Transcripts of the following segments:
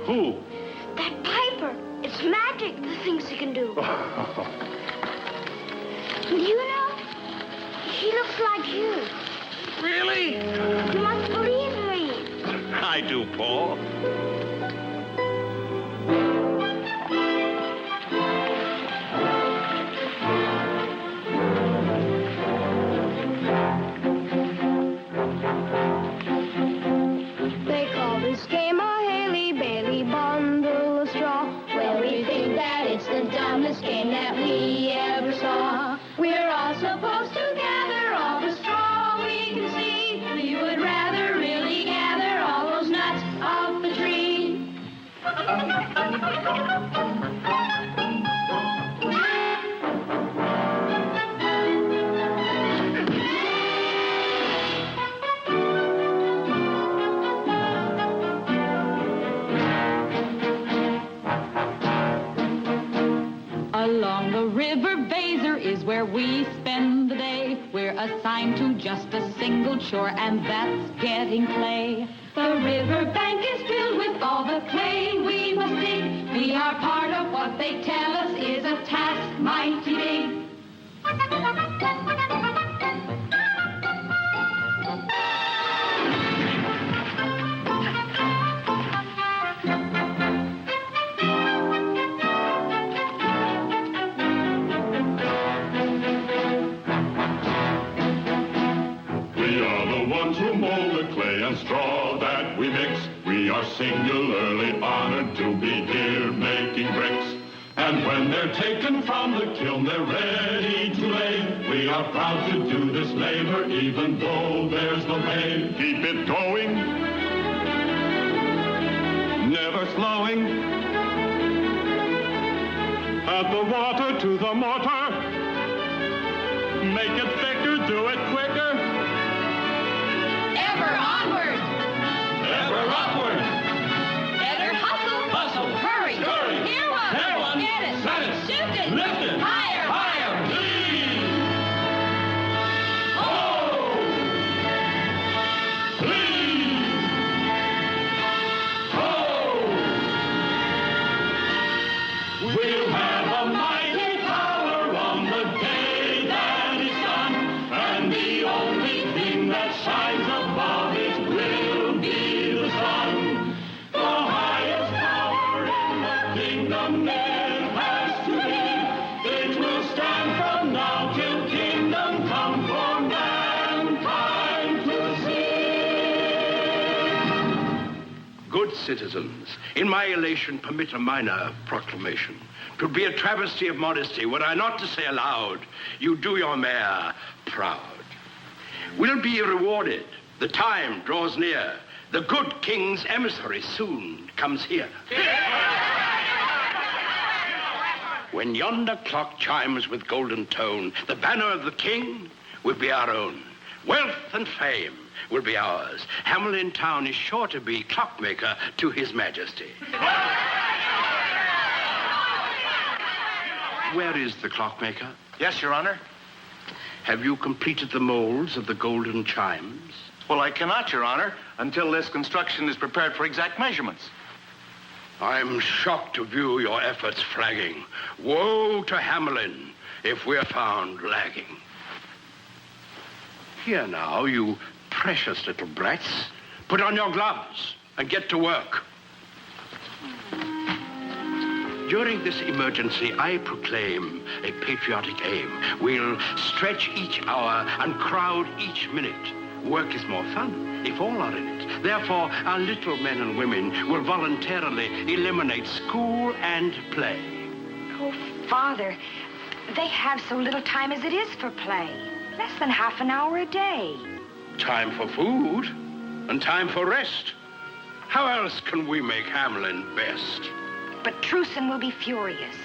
Who? That piper. It's magic, the things he can do. You know, he looks like you. Really? You must believe me. I do, Paul. They call this game a Haley-Bailey bundle of straw. Well, we think that it's the dumbest game that we ever saw. We're all supposed to gather all the straw we can see. We would rather really gather all those nuts off the tree. Along the river Baser is where we spend the day. We're assigned to just a single chore, and that's getting clay. The river bank is filled with all the clay we must dig. We are part of what they tell us is a task mighty big. To mold the clay and straw that we mix. We are singularly honored to be here making bricks. And when they're taken from the kiln, they're ready to lay. We are proud to do this labor, even though there's no pay. Keep it going, never slowing. Add the water to the mortar. Make it thicker, do it quicker. Ever onward! Ever upward! Better hustle! Hustle! Hurry! Scurry! Hear one! Hear one! Get it! Set it! Shoot it! Lift it! Higher! Higher! Please! Oh! Please! Oh! We'll have a mighty power on the day that is done, and the only thing that shines above it will be the sun. The highest power in the kingdom it has to be. It will stand from now till kingdom come for mankind to see. Good citizens, in my elation, permit a minor proclamation. 'Twould be a travesty of modesty were I not to say aloud, you do your mayor proud. We'll be rewarded. The time draws near. The good king's emissary soon comes here. When yonder clock chimes with golden tone, the banner of the king will be our own. Wealth and fame will be ours. Hamelin town is sure to be clockmaker to his majesty. Where is the clockmaker? Yes, Your Honor. Have you completed the molds of the golden chimes? Well, I cannot, Your Honor, until this construction is prepared for exact measurements. I'm shocked to view your efforts flagging. Woe to Hamelin if we're found lagging. Here now, you precious little brats. Put on your gloves and get to work. During this emergency, I proclaim a patriotic aim. We'll stretch each hour and crowd each minute. Work is more fun if all are in it. Therefore, our little men and women will voluntarily eliminate school and play. Oh, Father, they have so little time as it is for play. Less than half an hour a day. Time for food and time for rest. How else can we make Hamelin best? But Truson will be furious.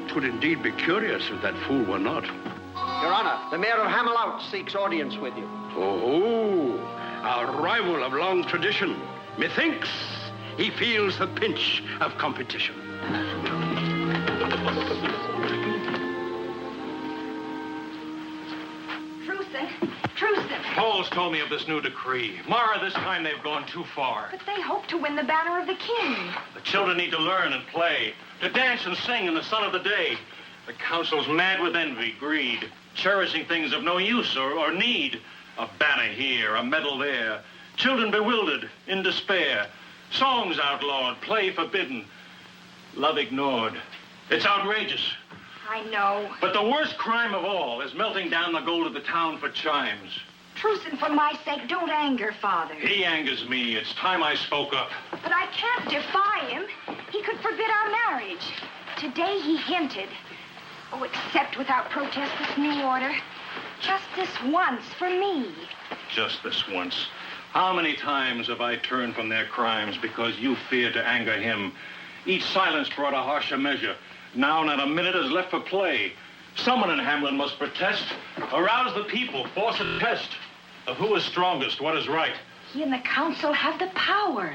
'Twould indeed be curious if that fool were not. Your Honor, the mayor of Hamelin seeks audience with you. Oh, our rival of long tradition. Methinks he feels the pinch of competition. Truson! Hold owls told me of this new decree. Mara, this time they've gone too far. But they hope to win the banner of the king. The children need to learn and play, to dance and sing in the sun of the day. The council's mad with envy, greed, cherishing things of no use or need. A banner here, a medal there. Children bewildered, in despair. Songs outlawed, play forbidden. Love ignored. It's outrageous. I know. But the worst crime of all is melting down the gold of the town for chimes. Truce, and for my sake, don't anger Father. He angers me. It's time I spoke up. But I can't defy him. He could forbid our marriage. Today he hinted. Oh, accept without protest this new order. Just this once for me. Just this once. How many times have I turned from their crimes because you feared to anger him? Each silence brought a harsher measure. Now not a minute is left for play. Someone in Hamelin must protest. Arouse the people. Force a test of who is strongest, what is right. He and the council have the power.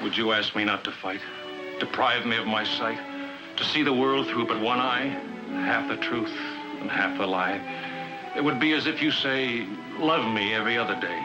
Would you ask me not to fight? Deprive me of my sight? To see the world through but one eye? Half the truth and half the lie. It would be as if you say, love me every other day.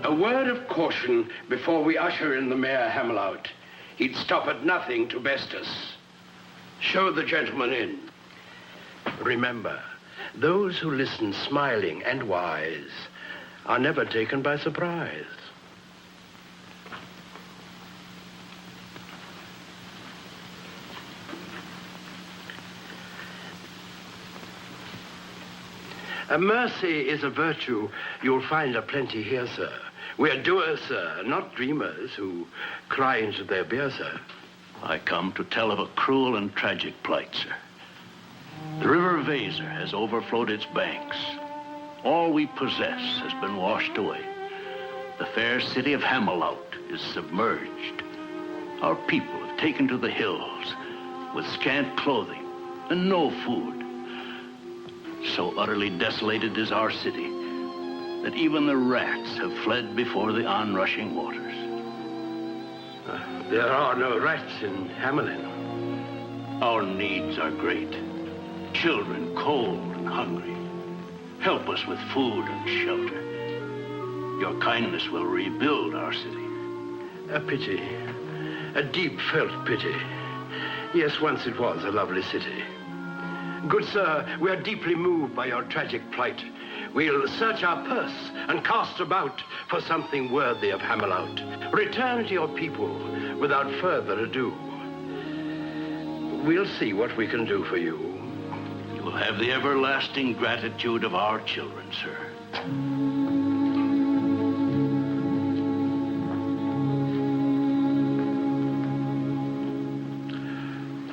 A word of caution before we usher in the Mayor Hamelin. He'd stop at nothing to best us. Show the gentleman in. Remember, those who listen smiling and wise are never taken by surprise. Mercy is a virtue you'll find aplenty here, sir. We're doers, sir, not dreamers who cry into their beer, sir. I come to tell of a cruel and tragic plight, sir. The river Weser has overflowed its banks. All we possess has been washed away. The fair city of Hamelin is submerged. Our people have taken to the hills with scant clothing and no food. So utterly desolated is our city that even the rats have fled before the onrushing waters. There are no rats in Hamelin. Our needs are great. Children cold and hungry. Help us with food and shelter. Your kindness will rebuild our city. A pity. A deep-felt pity. Yes, once it was a lovely city. Good sir, we are deeply moved by your tragic plight. We'll search our purse and cast about for something worthy of Hamelin. Return to your people without further ado. We'll see what we can do for you. You will have the everlasting gratitude of our children, sir.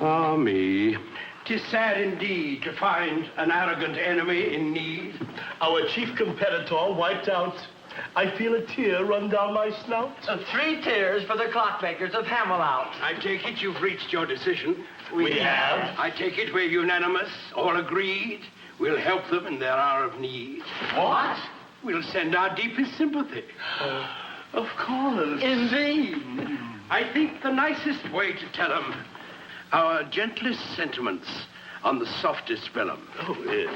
Ah, me. 'Tis sad indeed to find an arrogant enemy in need. Our chief competitor wiped out. I feel a tear run down my snout. 3 tears for the clockmakers of Hamelin. I take it you've reached your decision. We have. I take it we're unanimous, all agreed. We'll help them in their hour of need. What? We'll send our deepest sympathy. Of course. Indeed. I think the nicest way to tell them our gentlest sentiments on the softest vellum. Oh, yes.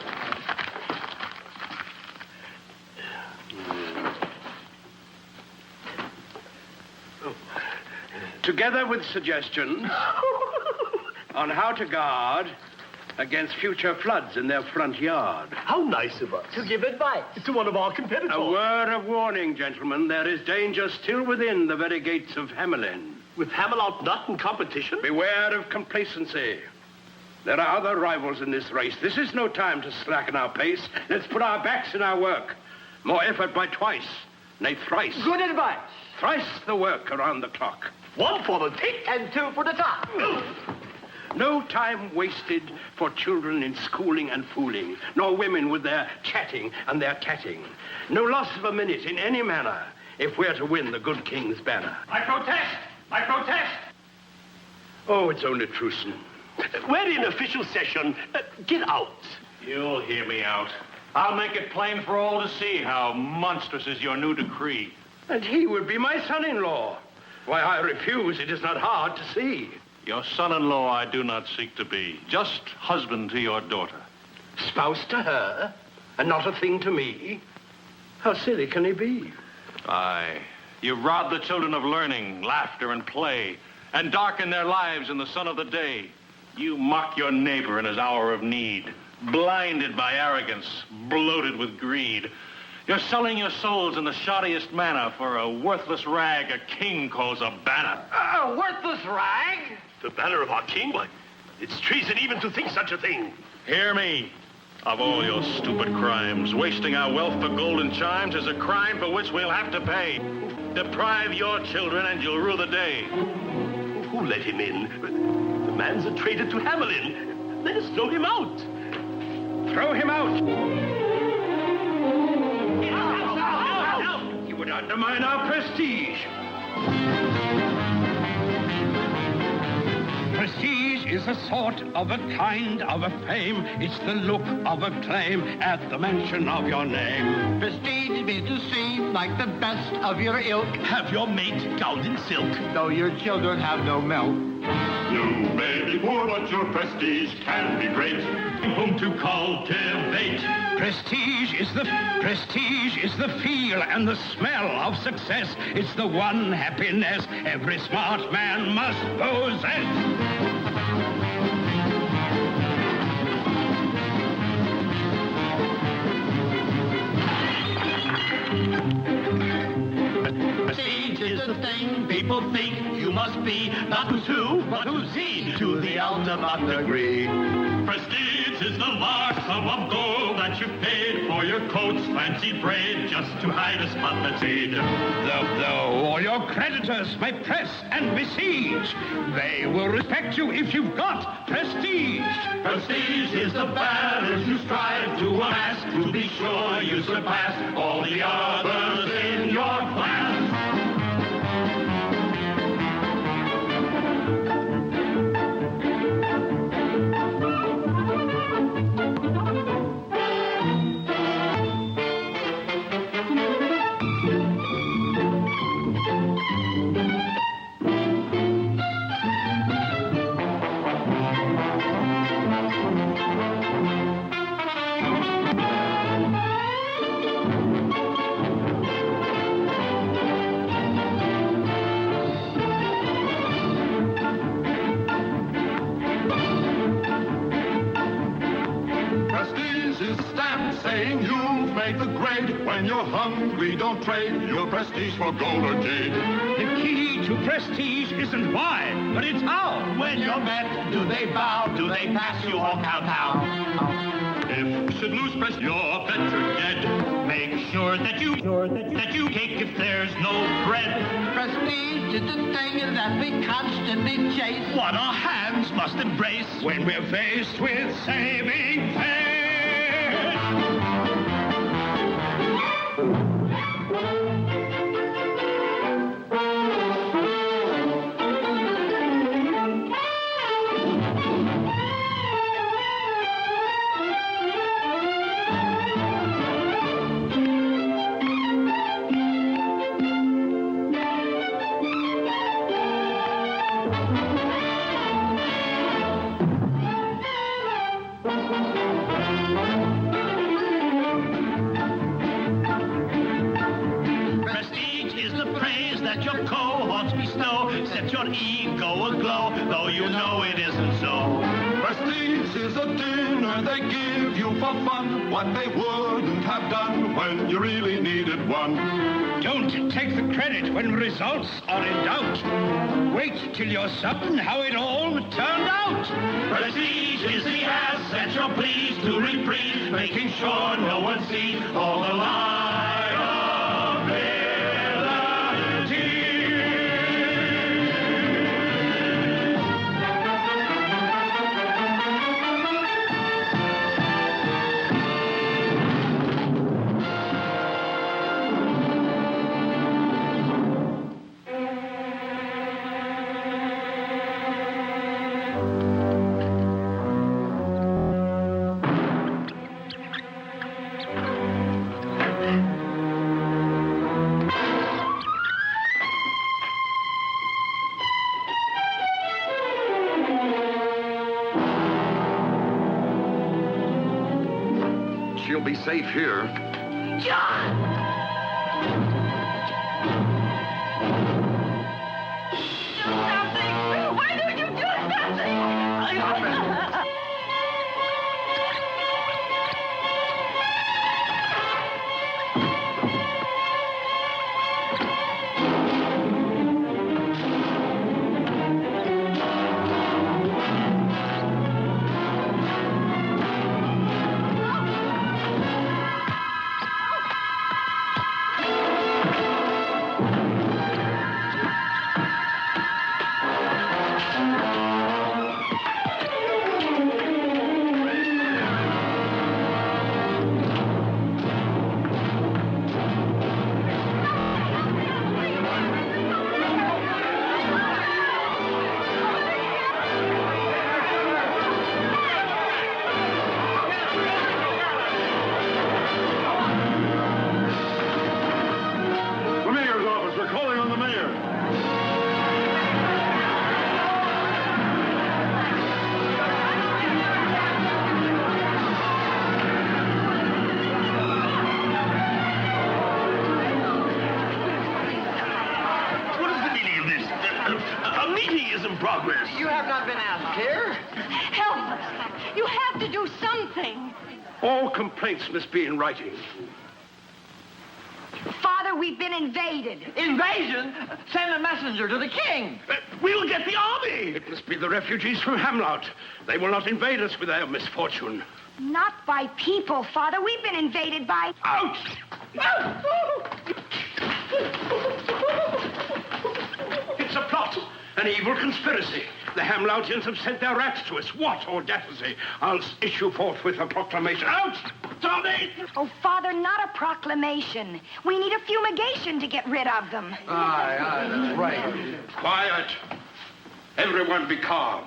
Together with suggestions on how to guard against future floods in their front yard. How nice of us. To give advice. To one of our competitors. A word of warning, gentlemen. There is danger still within the very gates of Hamelin. With Hamelin not in competition? Beware of complacency. There are other rivals in this race. This is no time to slacken our pace. Let's put our backs in our work. More effort by twice, nay thrice. Good advice. Thrice the work around the clock. 1 for the tick. And 2 for the top. No time wasted for children in schooling and fooling, nor women with their chatting and their tatting. No loss of a minute in any manner if we're to win the good king's banner. I protest! I protest! Oh, it's only Truson. We're in official session. Get out. You'll hear me out. I'll make it plain for all to see how monstrous is your new decree. And he would be my son-in-law. Why, I refuse. It is not hard to see. Your son-in-law I do not seek to be, just husband to your daughter. Spouse to her, and not a thing to me? How silly can he be? Aye. You rob the children of learning, laughter, and play, and darken their lives in the sun of the day. You mock your neighbor in his hour of need, blinded by arrogance, bloated with greed. You're selling your souls in the shoddiest manner for a worthless rag a king calls a banner. A worthless rag? The banner of our king? Why, it's treason even to think such a thing. Hear me. Of all your stupid crimes, wasting our wealth for golden chimes is a crime for which we'll have to pay. Deprive your children and you'll rue the day. Who let him in? The man's a traitor to Hamelin. Let us throw him out. Throw him out! He would undermine our prestige. Prestige is a sort of a kind of a fame. It's the look of a claim at the mention of your name. Prestige means to seem like the best of your ilk. Have your mate gowned in silk. Though your children have no milk. You may be poor, but your prestige can be great. Whom to cultivate. Prestige is the feel and the smell of success. It's the one happiness every smart man must possess. Prestige is the thing people think you must be, not who's who, but who's he, to the ultimate degree. Prestige is the large sum of gold that you paid for your coat's fancy braid just to hide a spot that's made. Though all your creditors may press and besiege, they will respect you if you've got prestige. Prestige is the banners you strive to amass, to be sure you surpass all the others in your class. saying you've made the grade. When you're hungry, don't trade your prestige for gold or jade. The key to prestige isn't why, but it's how. When you're met, do they bow? Do they pass you or kowtow? If you should lose prestige, you're better dead. Make sure that you cake if there's no bread. Prestige is the thing that we constantly chase. What our hands must embrace when we're faced with saving faith. Ego aglow, though you know it isn't so. Prestige is a dinner they give you for fun, what they wouldn't have done when you really needed one. Don't take the credit when results are in doubt. Wait till you're certain how it all turned out. Prestige is the asset you're pleased to reprise, making sure no one sees all the liability. She'll be safe here. John! Do something! Why don't you do something? You have not been asked here. Help us. You have to do something. All complaints must be in writing. Father, we've been invaded. Invasion? Send a messenger to the king. We'll get the army. It must be the refugees from Hamelin. They will not invade us with their misfortune. Not by people, Father. We've been invaded by... Out! It's a plot. An evil conspiracy. The Hamloutians have sent their rats to us. What audacity! I'll issue forthwith a proclamation. Out! Tommy! Oh, Father, not a proclamation. We need a fumigation to get rid of them. Aye, that's right. Quiet. Everyone be calm.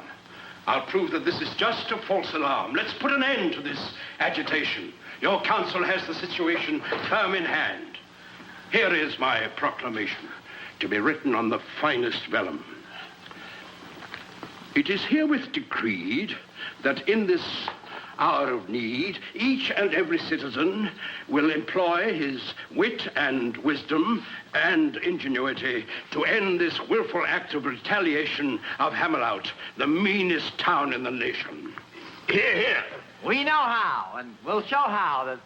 I'll prove that this is just a false alarm. Let's put an end to this agitation. Your council has the situation firm in hand. Here is my proclamation, to be written on the finest vellum. It is herewith decreed that in this hour of need, each and every citizen will employ his wit and wisdom and ingenuity to end this willful act of retaliation of Hamelin, the meanest town in the nation. Here, here. We know how, and we'll show how that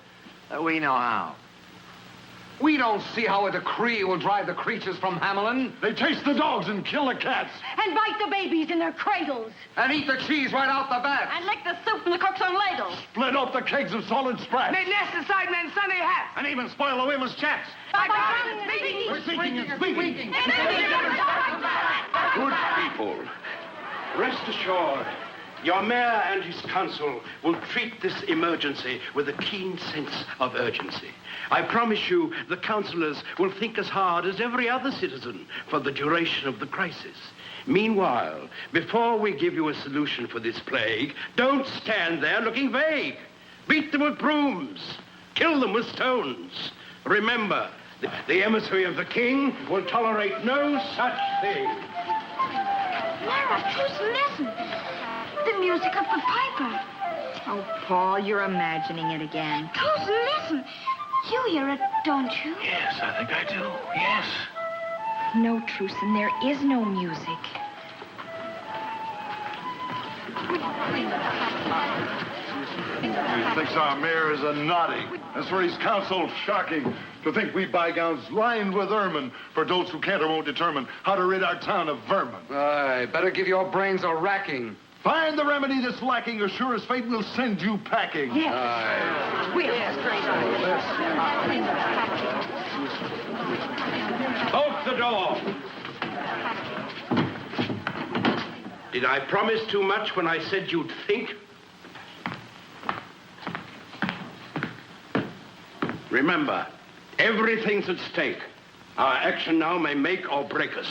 We know how. We don't see how a decree will drive the creatures from Hamelin. They chase the dogs and kill the cats. And bite the babies in their cradles. And eat the cheese right out the bat. And lick the soup from the cook's own ladle. Split up the kegs of solid sprats. Made nests inside men's Sunday hats. And even spoil the women's chats. We're speaking and speaking. Good people, rest assured, your mayor and his council will treat this emergency with a keen sense of urgency. I promise you the councillors will think as hard as every other citizen for the duration of the crisis. Meanwhile, before we give you a solution for this plague, don't stand there looking vague. Beat them with brooms. Kill them with stones. Remember, the emissary of the king will tolerate no such thing. Lara, just listen. The music of the piper. Oh, Paul, you're imagining it again. Just listen. You hear it, don't you? Yes, I think I do. Yes. No, Truson, there is no music. He thinks our mayor is a noddy. That's for his council shocking. To think we bygowns lined with ermine for those who can't or won't determine how to rid our town of vermin. Aye, better give your brains a racking. Find the remedy that's lacking, or sure as fate will send you packing. Yes. Aye. Bolt the door. Did I promise too much when I said you'd think? Remember, everything's at stake. Our action now may make or break us.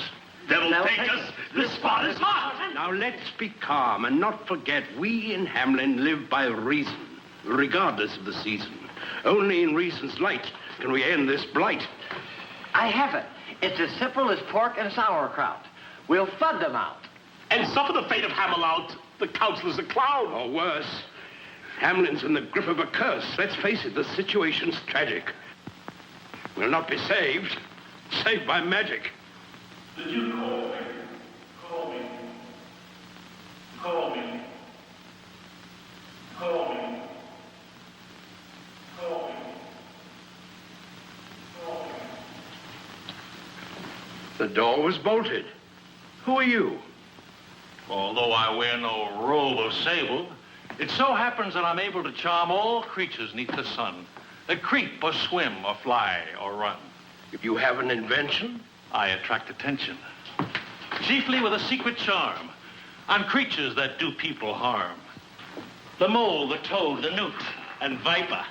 Devil take us, this spot is hot. Now let's be calm and not forget we in Hamelin live by reason, regardless of the season. Only in reason's light can we end this blight. I have it. It's as simple as pork and sauerkraut. We'll flood them out. And suffer the fate of Hamelin, the councillors of Claude. Or worse, Hamelin's in the grip of a curse. Let's face it, the situation's tragic. We'll not be saved by magic. Did you call me? Call me. Call me. Call me. Call me. Call me. The door was bolted. Who are you? Although I wear no robe of sable, it so happens that I'm able to charm all creatures neath the sun that creep or swim or fly or run. If you have an invention? I attract attention, chiefly with a secret charm on creatures that do people harm. The mole, the toad, the newt, and viper.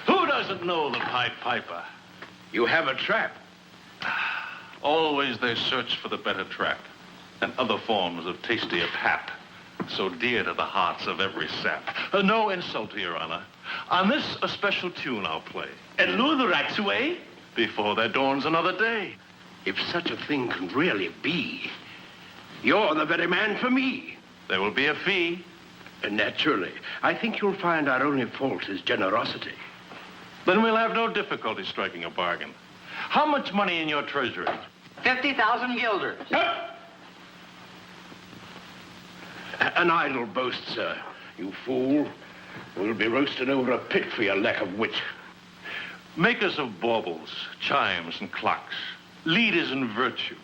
Who doesn't know the Pied Piper? You have a trap. Always they search for the better trap and other forms of tastier pap, so dear to the hearts of every sap. No insult to your honor. On this, a special tune I'll play and lure the rats away before there dawns another day. If such a thing can really be, you're the very man for me. There will be a fee. Naturally. I think you'll find our only fault is generosity. Then we'll have no difficulty striking a bargain. How much money in your treasury? 50,000 guilders. An idle boast, sir. You fool. We'll be roasted over a pit for your lack of wit. Makers of baubles, chimes, and clocks, leaders in virtue,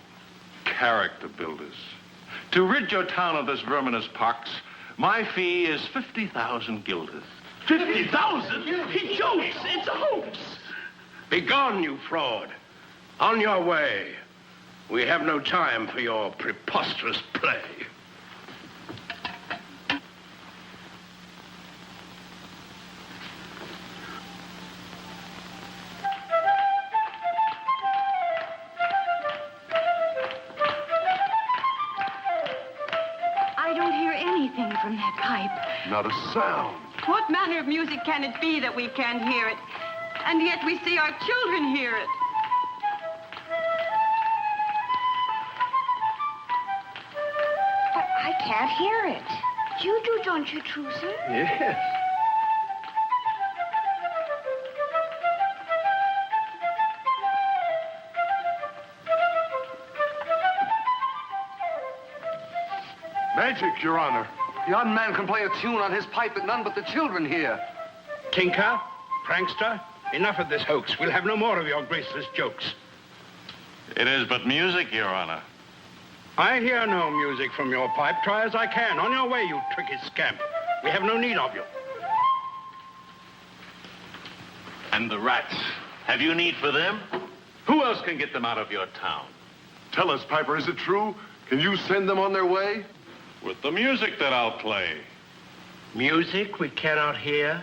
character builders. To rid your town of this verminous pox, my fee is 50,000 guilders. 50,000? He jokes. It's a hoax. Begone, you fraud. On your way. We have no time for your preposterous play. From that pipe. Not a sound. What manner of music can it be that we can't hear it? And yet we see our children hear it. But I can't hear it. You do, don't you, Truson? Yes. Magic, Your Honor. The young man can play a tune on his pipe that none but the children hear. Tinker, prankster, enough of this hoax. We'll have no more of your graceless jokes. It is but music, Your Honor. I hear no music from your pipe. Try as I can. On your way, you tricky scamp. We have no need of you. And the rats. Have you need for them? Who else can get them out of your town? Tell us, Piper, is it true? Can you send them on their way? With the music that I'll play. Music we cannot hear?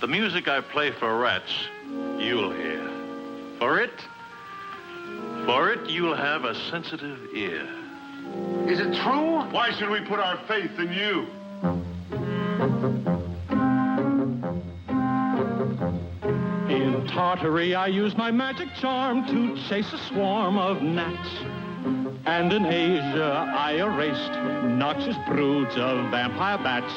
The music I play for rats, you'll hear. For it, you'll have a sensitive ear. Is it true? Why should we put our faith in you? In Tartary, I use my magic charm to chase a swarm of gnats. And in Asia, I erased noxious broods of vampire bats.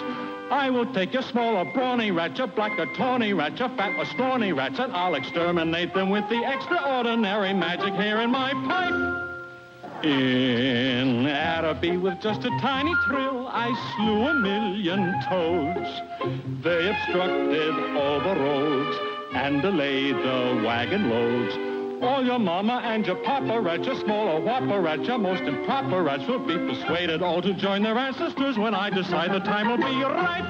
I will take your small or brawny rat, your black or tawny rat, your fat or scrawny rats, and I'll exterminate them with the extraordinary magic here in my pipe. In Araby, with just a tiny trill, I slew 1,000,000 toads. They obstructed all the roads and delayed the wagon loads. All your mama and your papa rats, your small or whopper rats, your most improper rats will be persuaded all to join their ancestors when I decide the time will be ripe.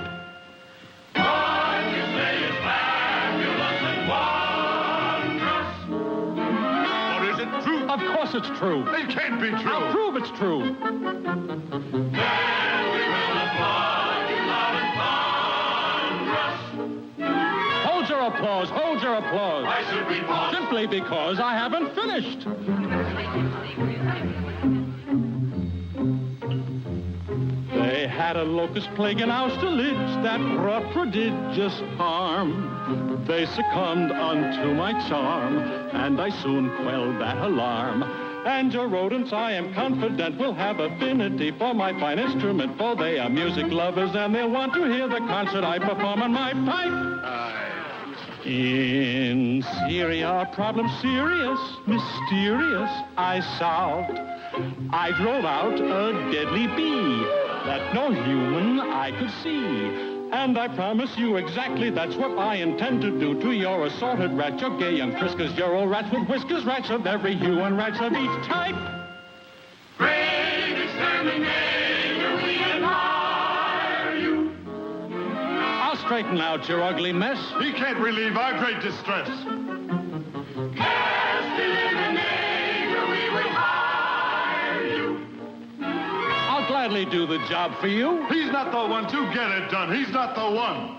What you say is fabulous and wondrous. Or is it true? Of course it's true. It can't be true. I'll prove it's true. Then we will applaud you loud and thunderous. Hold your applause, hold your applause. Why should we pause? Simply because I haven't finished. They had a locust plague in Austerlitz that brought prodigious harm. They succumbed unto my charm, and I soon quelled that alarm. And your rodents, I am confident, will have affinity for my fine instrument, for they are music lovers, and they'll want to hear the concert I perform on my pipe. In Syria, a problem serious, mysterious, I solved. I drove out a deadly bee that no human I could see. And I promise you exactly that's what I intend to do to your assorted rat, your gay young friskers, your old rats with whiskers, rats of every hue and rats of each type. Great exterminator, we admire you. I'll straighten out your ugly mess. He can't relieve our great distress. Pest eliminator, we will hire you. I'll gladly do the job for you. He's not the one to get it done. He's not the one.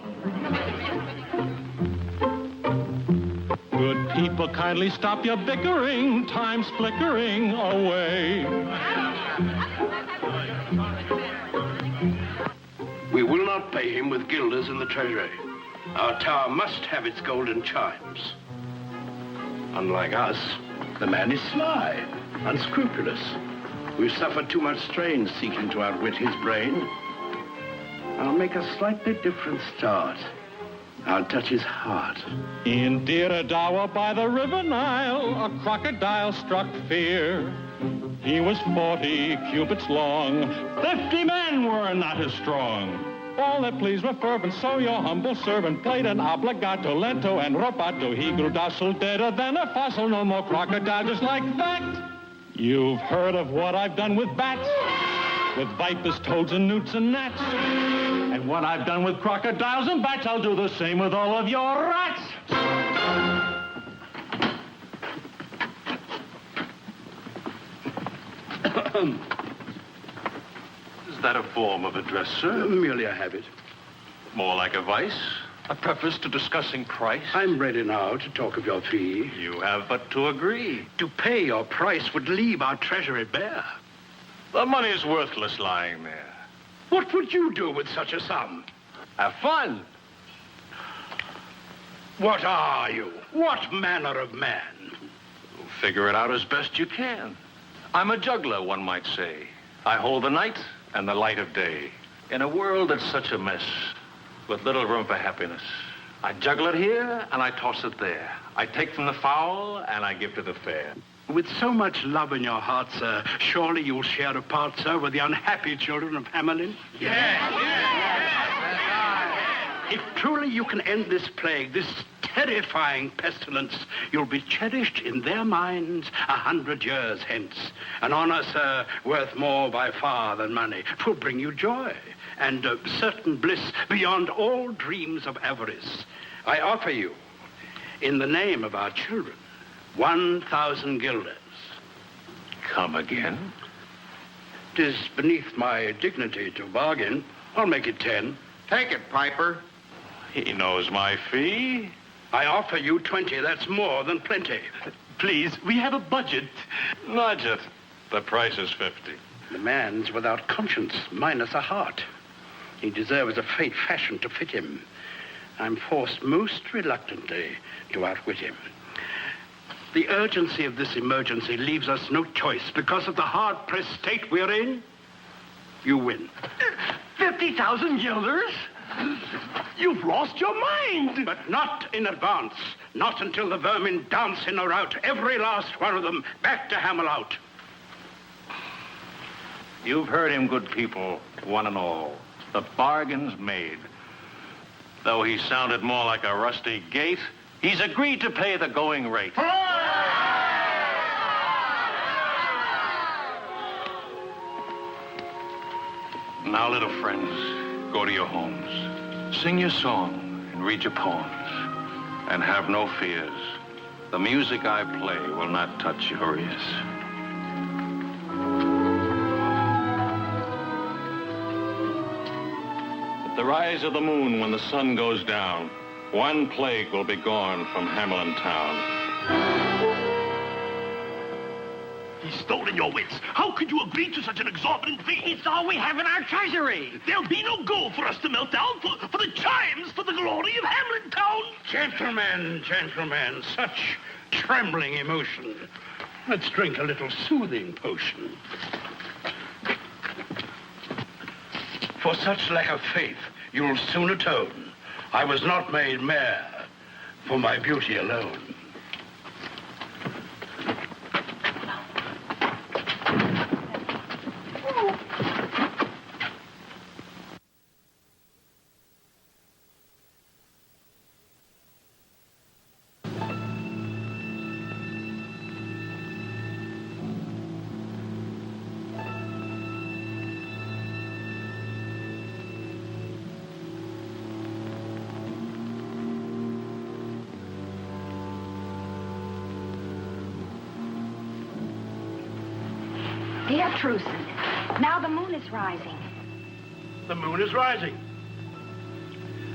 Good people, kindly stop your bickering. Time's flickering away. We will not pay him with guilders in the treasury. Our tower must have its golden chimes. Unlike us, the man is sly, unscrupulous. We've suffered too much strain seeking to outwit his brain. I'll make a slightly different start. I'll touch his heart. In Diradawa by the river Nile, a crocodile struck fear. He was 40 cubits long. 50 men were not as strong. All that pleased were fervent, so your humble servant played an obligato, lento, and rubato. He grew docile, deader than a fossil, no more crocodile, just like that. You've heard of what I've done with bats, with vipers, toads, and newts, and gnats. And what I've done with crocodiles and bats, I'll do the same with all of your rats. Is that a form of address, sir? Merely a habit. More like a vice? A preface to discussing price? I'm ready now to talk of your fee. You have but to agree. To pay your price would leave our treasury bare. The money's worthless lying there. What would you do with such a sum? Have fun. What are you? What manner of man? Figure it out as best you can. I'm a juggler, one might say. I hold the night and the light of day. In a world that's such a mess, with little room for happiness, I juggle it here and I toss it there. I take from the foul and I give to the fair. With so much love in your heart, sir, surely you'll share a part, sir, with the unhappy children of Hamelin? Yes, yes. If truly you can end this plague, this terrifying pestilence, you'll be cherished in their minds 100 years hence. An honor, sir, worth more by far than money. 'Twill bring you joy and certain bliss beyond all dreams of avarice. I offer you, in the name of our children, 1,000 guilders. Come again? 'Tis beneath my dignity to bargain. I'll make it 10. Take it, Piper. He knows my fee. I offer you 20. That's more than plenty. Please, we have a budget. Nudge it. The price is 50. The man's without conscience, minus a heart. He deserves a fate fashioned to fit him. I'm forced most reluctantly to outwit him. The urgency of this emergency leaves us no choice. Because of the hard-pressed state we're in, you win. 50,000 guilders? You've lost your mind. But not in advance. Not until the vermin dance in or out. Every last one of them back to Hamelin. You've heard him, good people, one and all. The bargain's made. Though he sounded more like a rusty gate, he's agreed to pay the going rate. Now, little friends, go to your homes. Sing your song and read your poems. And have no fears. The music I play will not touch your ears. At the rise of the moon, when the sun goes down, one plague will be gone from Hamelin town. He's stolen your wits. How could you agree to such an exorbitant fee? It's all we have in our treasury. There'll be no gold for us to melt down for the chimes, for the glory of Hamelin town. Gentlemen, gentlemen, such trembling emotion. Let's drink a little soothing potion. For such lack of faith, you'll soon atone. I was not made mayor for my beauty alone. Dear Truson, now the moon is rising. The moon is rising.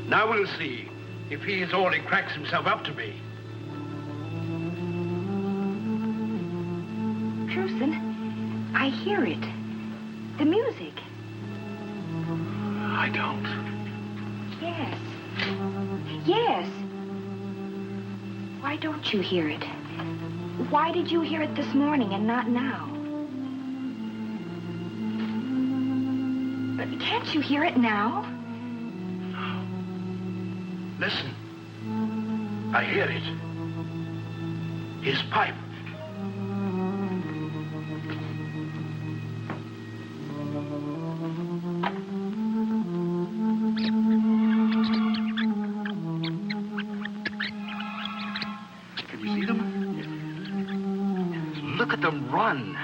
Now we'll see if he is all he cracks himself up to be. Truson, I hear it. The music. I don't. Yes. Yes. Why don't you hear it? Why did you hear it this morning and not now? Can't you hear it now? No. Listen. I hear it. His pipe. Can you see them? Look at them run.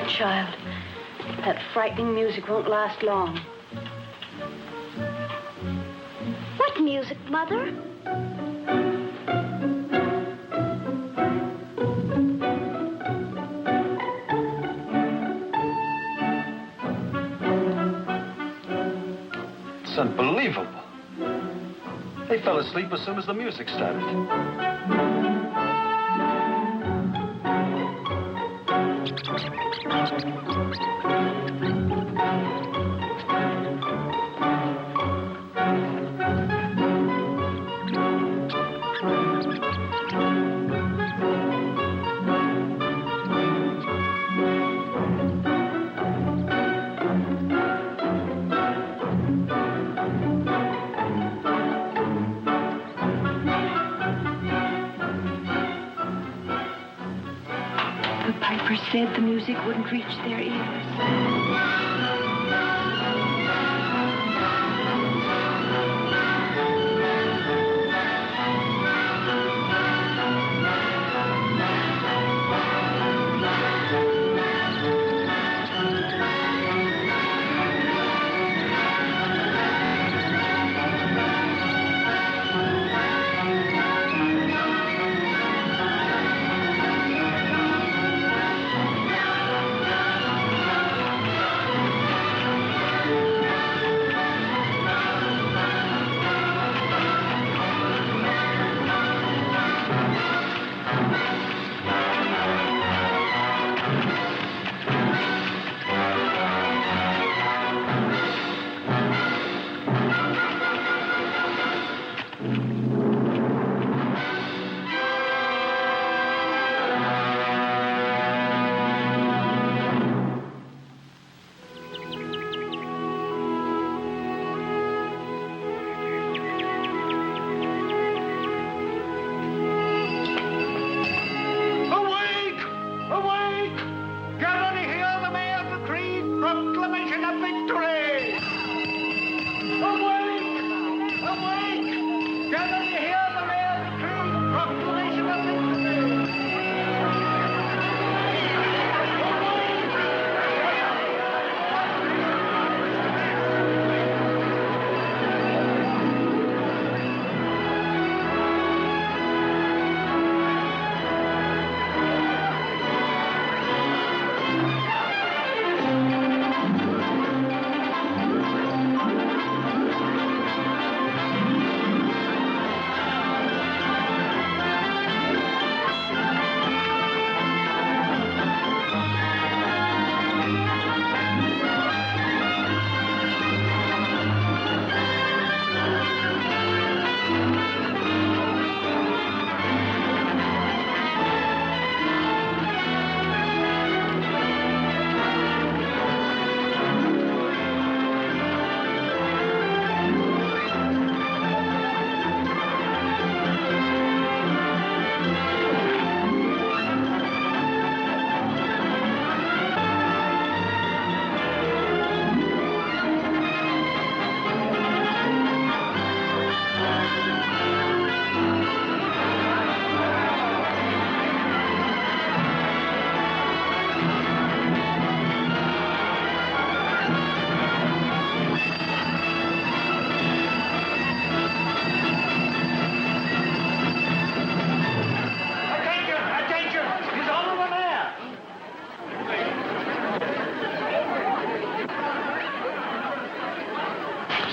Child, that frightening music won't last long. What music, Mother? It's unbelievable. They fell asleep as soon as the music started. Said the music wouldn't reach their ears.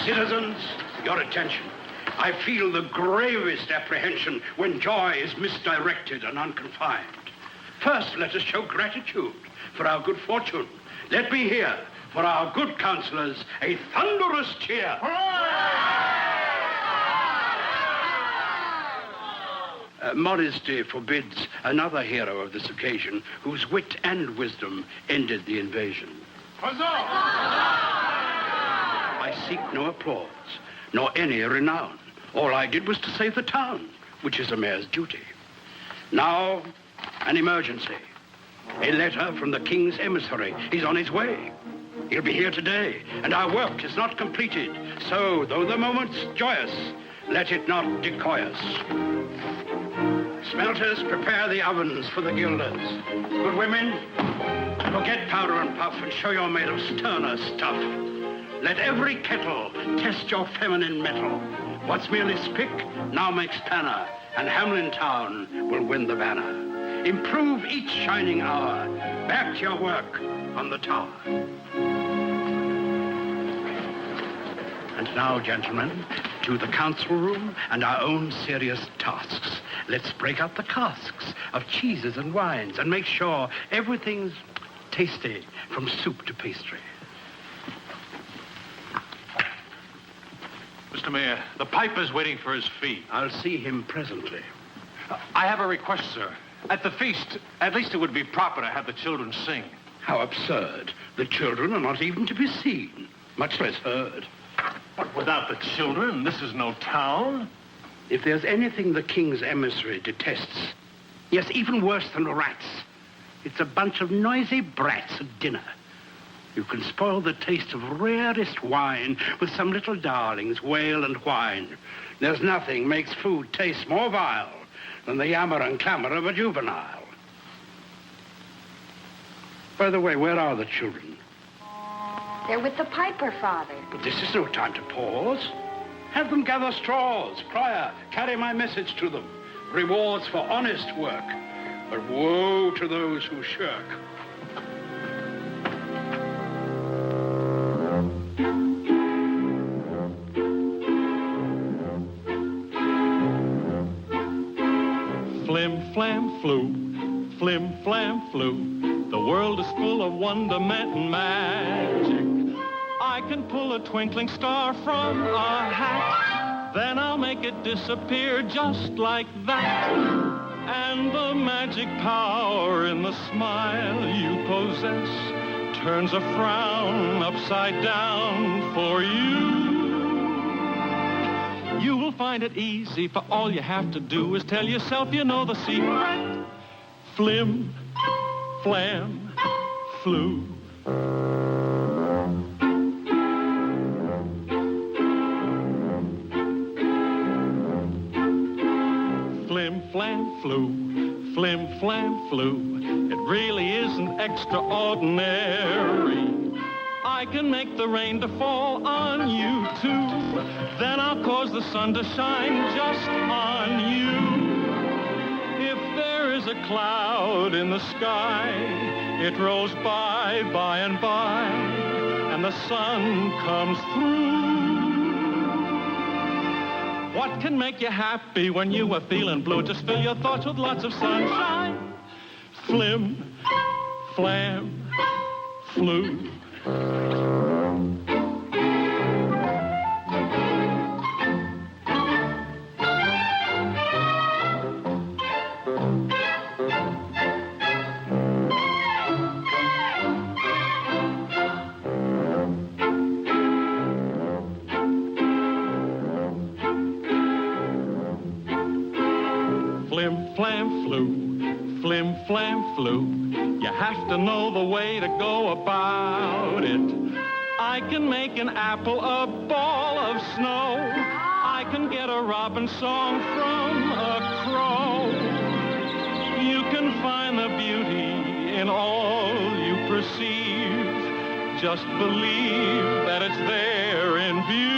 Citizens, your attention. I feel the gravest apprehension when joy is misdirected and unconfined. First, let us show gratitude for our good fortune. Let me hear, for our good counselors, a thunderous cheer. Modesty forbids another hero of this occasion whose wit and wisdom ended the invasion. I seek no applause, nor any renown. All I did was to save the town, which is a mayor's duty. Now, an emergency. A letter from the king's emissary. He's on his way. He'll be here today, and our work is not completed. So, though the moment's joyous, let it not decoy us. Smelters, prepare the ovens for the gilders. Good women, forget powder and puff and show you're made of sterner stuff. Let every kettle test your feminine mettle. What's merely spick now makes panna, and Hamelin town will win the banner. Improve each shining hour. Back to your work on the tower. And now, gentlemen, to the council room and our own serious tasks. Let's break out the casks of cheeses and wines and make sure everything's tasty from soup to pastry. Mr. Mayor, the piper's waiting for his fee. I'll see him presently. I have a request, sir. At the feast, at least it would be proper to have the children sing. How absurd. The children are not even to be seen, much less heard. But without the children, this is no town. If there's anything the king's emissary detests, yes, even worse than rats, it's a bunch of noisy brats at dinner. You can spoil the taste of rarest wine with some little darlings wail and whine. There's nothing makes food taste more vile than the yammer and clamor of a juvenile. By the way, where are the children? They're with the piper, Father. But this is no time to pause. Have them gather straws. Crier, carry my message to them. Rewards for honest work, but woe to those who shirk. Flim, flam, flu, flim, flam, flu. The world is full of wonderment and magic. I can pull a twinkling star from a hat, then I'll make it disappear just like that. And the magic power in the smile you possess turns a frown upside down for you. You will find it easy, for all you have to do is tell yourself you know the secret. Flim, flam, flu. Flim, flam, flu, flim, flam, flu. It really isn't extraordinary. I can make the rain to fall on you, too. Then I'll cause the sun to shine just on you. If there is a cloud in the sky, it rolls by and by, and the sun comes through. What can make you happy when you are feeling blue? Just fill your thoughts with lots of sunshine. Flim, flam, flu. Flim, flam, flu, flim, flam, flu. You have to know the way to go about it. I can make an apple a ball of snow. I can get a robin song from a crow. You can find the beauty in all you perceive. Just believe that it's there in view.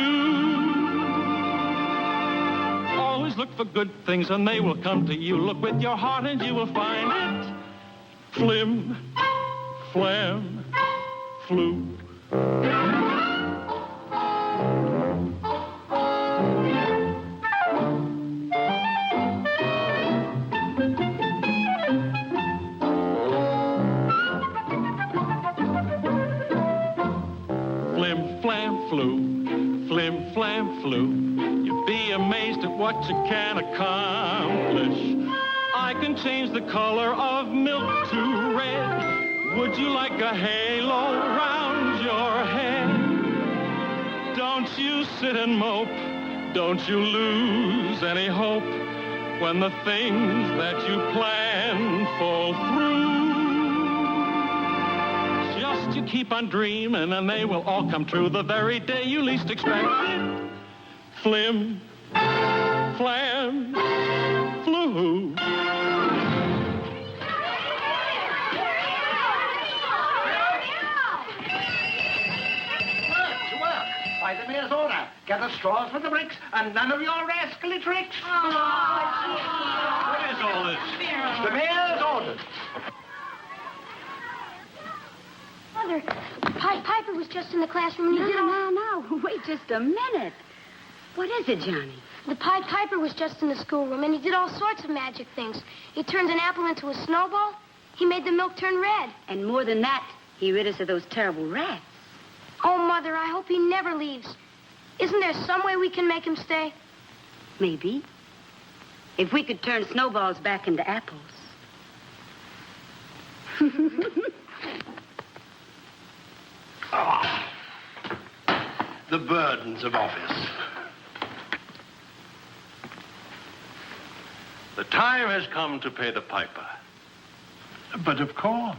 Always look for good things and they will come to you. Look with your heart and you will find it. Flim, flam, flu. Flim, flam, flu, flim, flam, flu. You'd be amazed at what you can accomplish. I can change the color of milk to red. Would you like a halo round your head? Don't you sit and mope. Don't you lose any hope when the things that you plan fall through. Just you keep on dreaming and they will all come true the very day you least expect it. Flim, flam, flu. By the mayor's order, gather straws for the bricks and none of your rascally tricks. What is all this? The mayor's orders. Mother, Piper was just in the classroom and he did all... No. Wait just a minute. What is it, Johnny? The Pied Piper was just in the schoolroom and he did all sorts of magic things. He turned an apple into a snowball. He made the milk turn red. And more than that, he rid us of those terrible rats. Oh, Mother, I hope he never leaves. Isn't there some way we can make him stay? Maybe. If we could turn snowballs back into apples. The burdens of office. The time has come to pay the piper. But of course.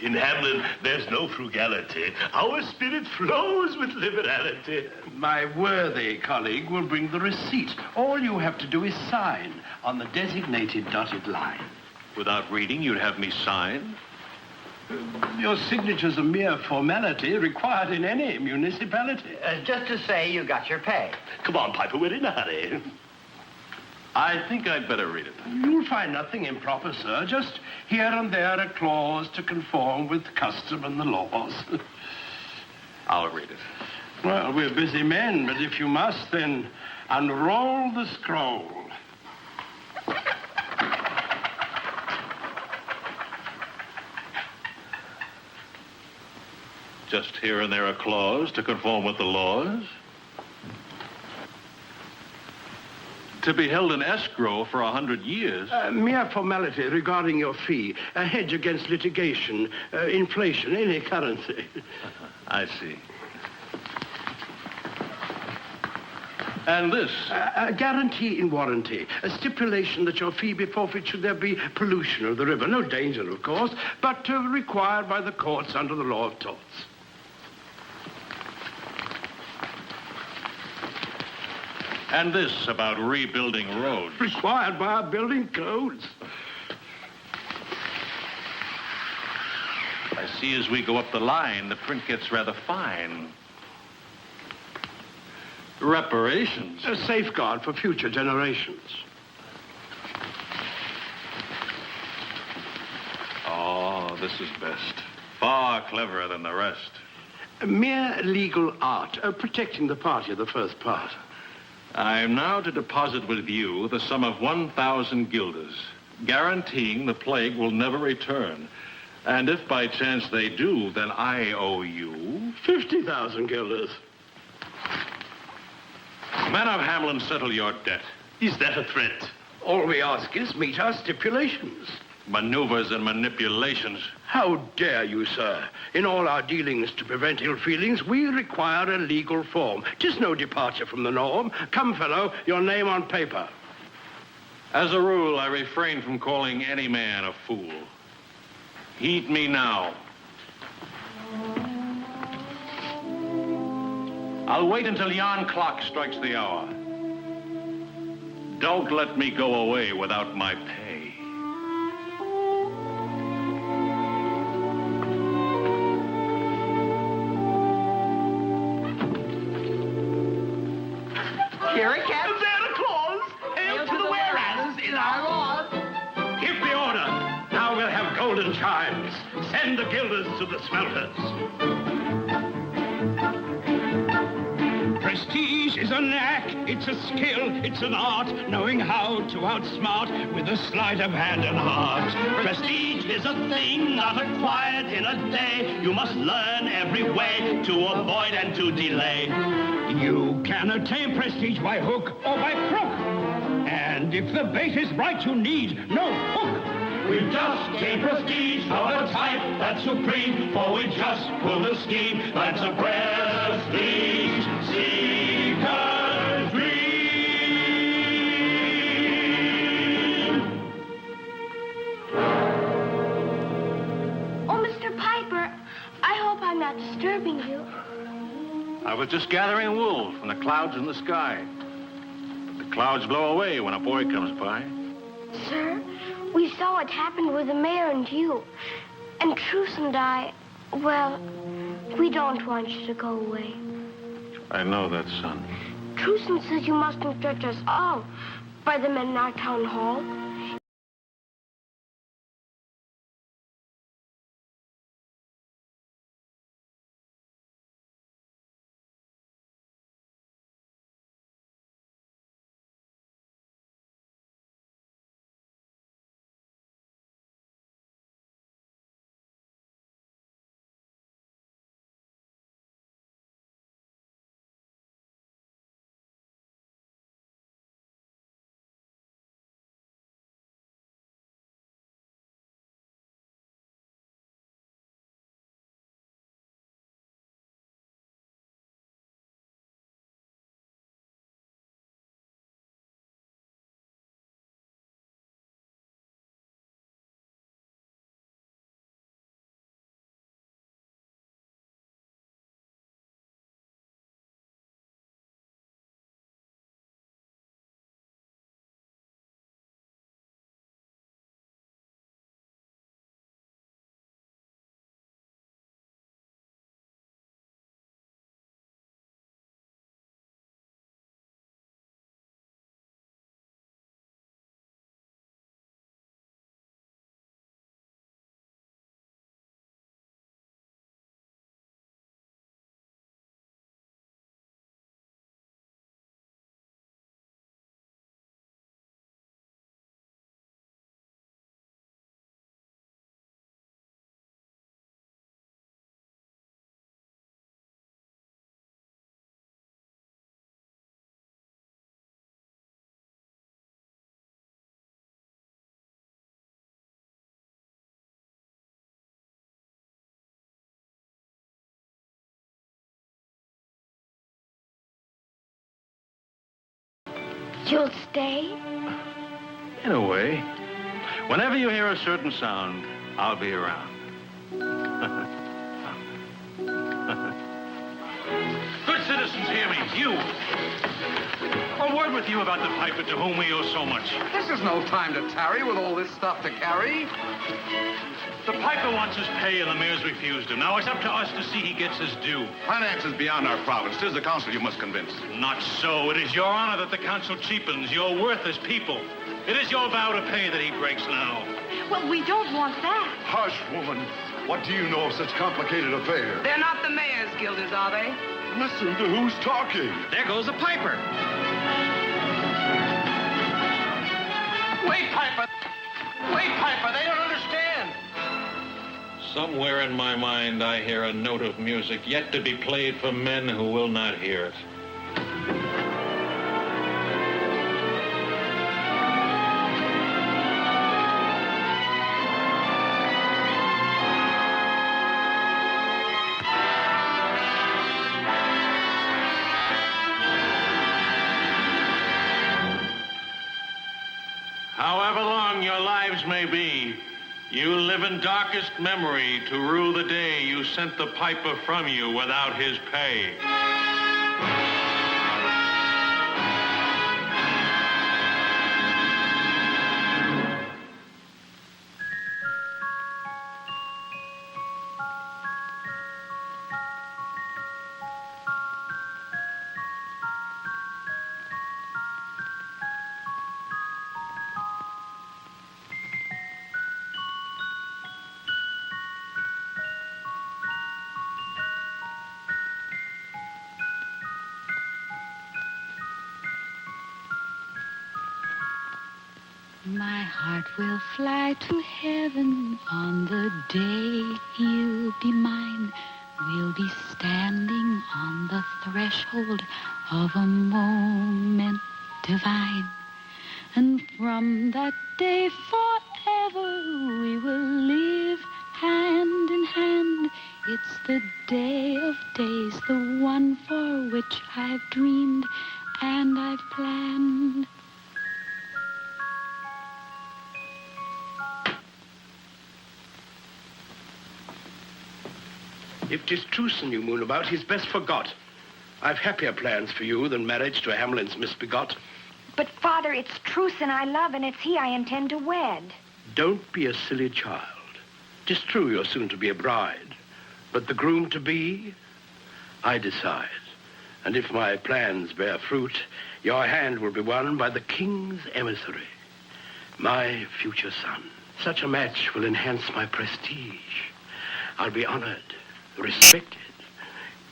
In Hamelin, there's no frugality. Our spirit flows with liberality. My worthy colleague will bring the receipt. All you have to do is sign on the designated dotted line. Without reading, you'd have me sign? Your signature's a mere formality required in any municipality. Just to say you got your pay. Come on, Piper, we're in a hurry. I think I'd better read it. You'll find nothing improper, sir. Just here and there a clause to conform with custom and the laws. I'll read it. Well, we're busy men, but if you must, then unroll the scroll. Just here and there a clause to conform with the laws. To be held in escrow for 100 years. Mere formality regarding your fee. A hedge against litigation, inflation, any currency. I see. And this? A guarantee in warranty. A stipulation that your fee be forfeit should there be pollution of the river. No danger, of course, but required by the courts under the law of torts. And this about rebuilding roads. Required by our building codes. I see as we go up the line, the print gets rather fine. Reparations. A safeguard for future generations. Oh, this is best. Far cleverer than the rest. A mere legal art, protecting the party of the first part. I am now to deposit with you the sum of 1,000 guilders, guaranteeing the plague will never return. And if by chance they do, then I owe you 50,000 guilders. Men of Hamelin, settle your debt. Is that a threat? All we ask is meet our stipulations. Maneuvers and manipulations. How dare you, sir? In all our dealings to prevent ill feelings, we require a legal form. 'Tis no departure from the norm. Come, fellow, your name on paper. As a rule, I refrain from calling any man a fool. Heed me now. I'll wait until yon clock strikes the hour. Don't let me go away without my pay. Here it comes. There a clause. Hail to the whereas in our laws. Give the order. Now we'll have golden chimes. Send the guilders to the smelters. Prestige is a knack, it's a skill, it's an art, knowing how to outsmart with a sleight of hand and heart. Prestige is a thing not acquired in a day. You must learn every way to avoid and to delay. You can attain prestige by hook or by crook. And if the bait is right, you need no hook. We've just gained prestige of a type that's supreme, for we just pulled a scheme that's a prestige seeker's dream. Oh, Mr. Piper, I hope I'm not disturbing you. I was just gathering wool from the clouds in the sky. But the clouds blow away when a boy comes by. Sir, we saw what happened with the mayor and you. And Truce and I, well, we don't want you to go away. I know that, son. Truce says you mustn't judge us all by the men in our town hall. You'll stay? In a way. Whenever you hear a certain sound, I'll be around. Good citizens, hear me. You. A word with you about the piper to whom we owe so much. This is no time to tarry with all this stuff to carry. The piper wants his pay and the mayor's refused him. Now it's up to us to see he gets his due. Finance is beyond our province. 'Tis the council you must convince. Not so. It is your honor that the council cheapens, your worth as people. It is your vow to pay that he breaks now. Well, we don't want that. Hush, woman. What do you know of such complicated affair? They're not the mayor's guilders, are they? Listen to who's talking. There goes the piper. Wait, Piper. Wait, Piper. They don't understand. Somewhere in my mind, I hear a note of music yet to be played for men who will not hear it. However long your lives may be, you live in darkest memory to rue the day you sent the piper from you without his pay. My heart will fly to heaven on the day you'll be mine. We'll be standing on the threshold of a moment divine. And from that day forever we will live hand in hand. It's the day of days, the one for which I've dreamed and I've planned. If 'tis Truson you moon about, he's best forgot. I've happier plans for you than marriage to Hamelin's misbegot. But, Father, it's Truson I love, and it's he I intend to wed. Don't be a silly child. 'Tis true you're soon to be a bride, but the groom-to-be, I decide. And if my plans bear fruit, your hand will be won by the king's emissary, my future son. Such a match will enhance my prestige. I'll be honored, respected,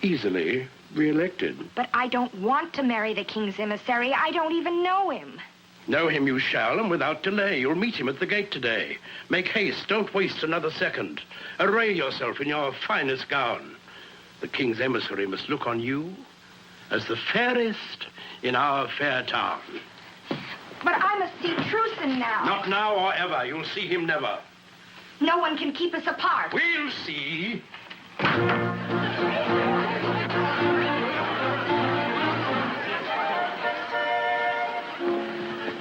easily re-elected. But I don't want to marry the king's emissary. I don't even know him. Know him you shall, and without delay. You'll meet him at the gate today. Make haste, don't waste another second. Array yourself in your finest gown. The king's emissary must look on you as the fairest in our fair town. But I must see Truson now. Not now or ever. You'll see him never. No one can keep us apart. We'll see.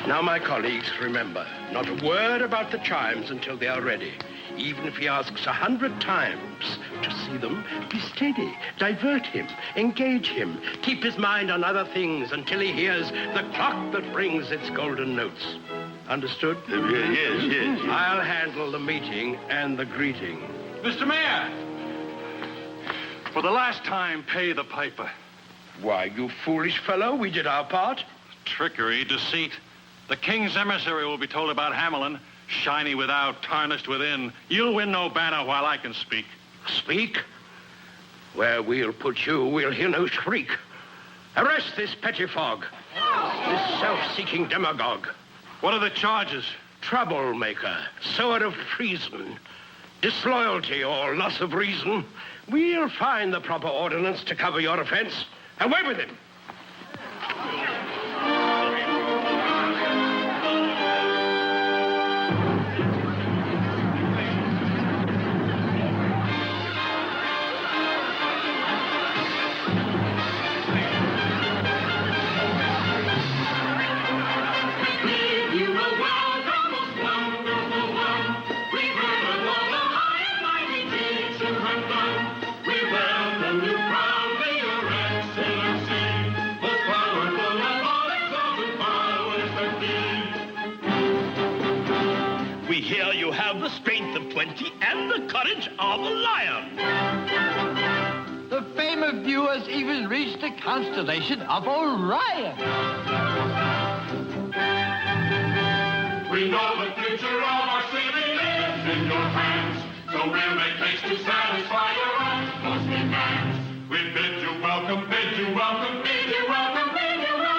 Now, my colleagues, remember, not a word about the chimes until they are ready. Even if he asks 100 times to see them, be steady, divert him, engage him, keep his mind on other things until he hears the clock that rings its golden notes. Understood? Yes. I'll handle the meeting and the greeting. Mr. Mayor! For the last time, pay the piper. Why, you foolish fellow, we did our part. Trickery, deceit. The king's emissary will be told about Hamelin. Shiny without, tarnished within. You'll win no banner while I can speak. Speak? Where we'll put you, we'll hear no shriek. Arrest this pettifog, this self-seeking demagogue. What are the charges? Troublemaker, sower of treason, disloyalty or loss of reason. We'll find the proper ordinance to cover your offense. Away with him. have the strength of 20 and the courage of a lion. The fame of you has even reached the constellation of Orion. We know the future of our city is in your hands, so we'll make haste to satisfy your utmost demands. We bid you welcome, bid you welcome, bid you welcome, bid you welcome.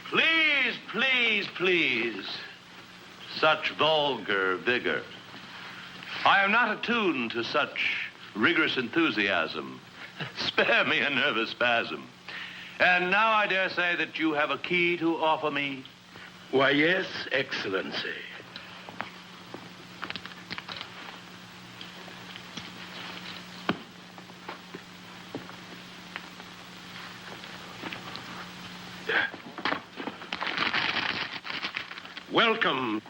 Please, please, please. Such vulgar vigor. I am not attuned to such rigorous enthusiasm. Spare me a nervous spasm. And now I dare say that you have a key to offer me. Why, yes, Excellency. Welcome.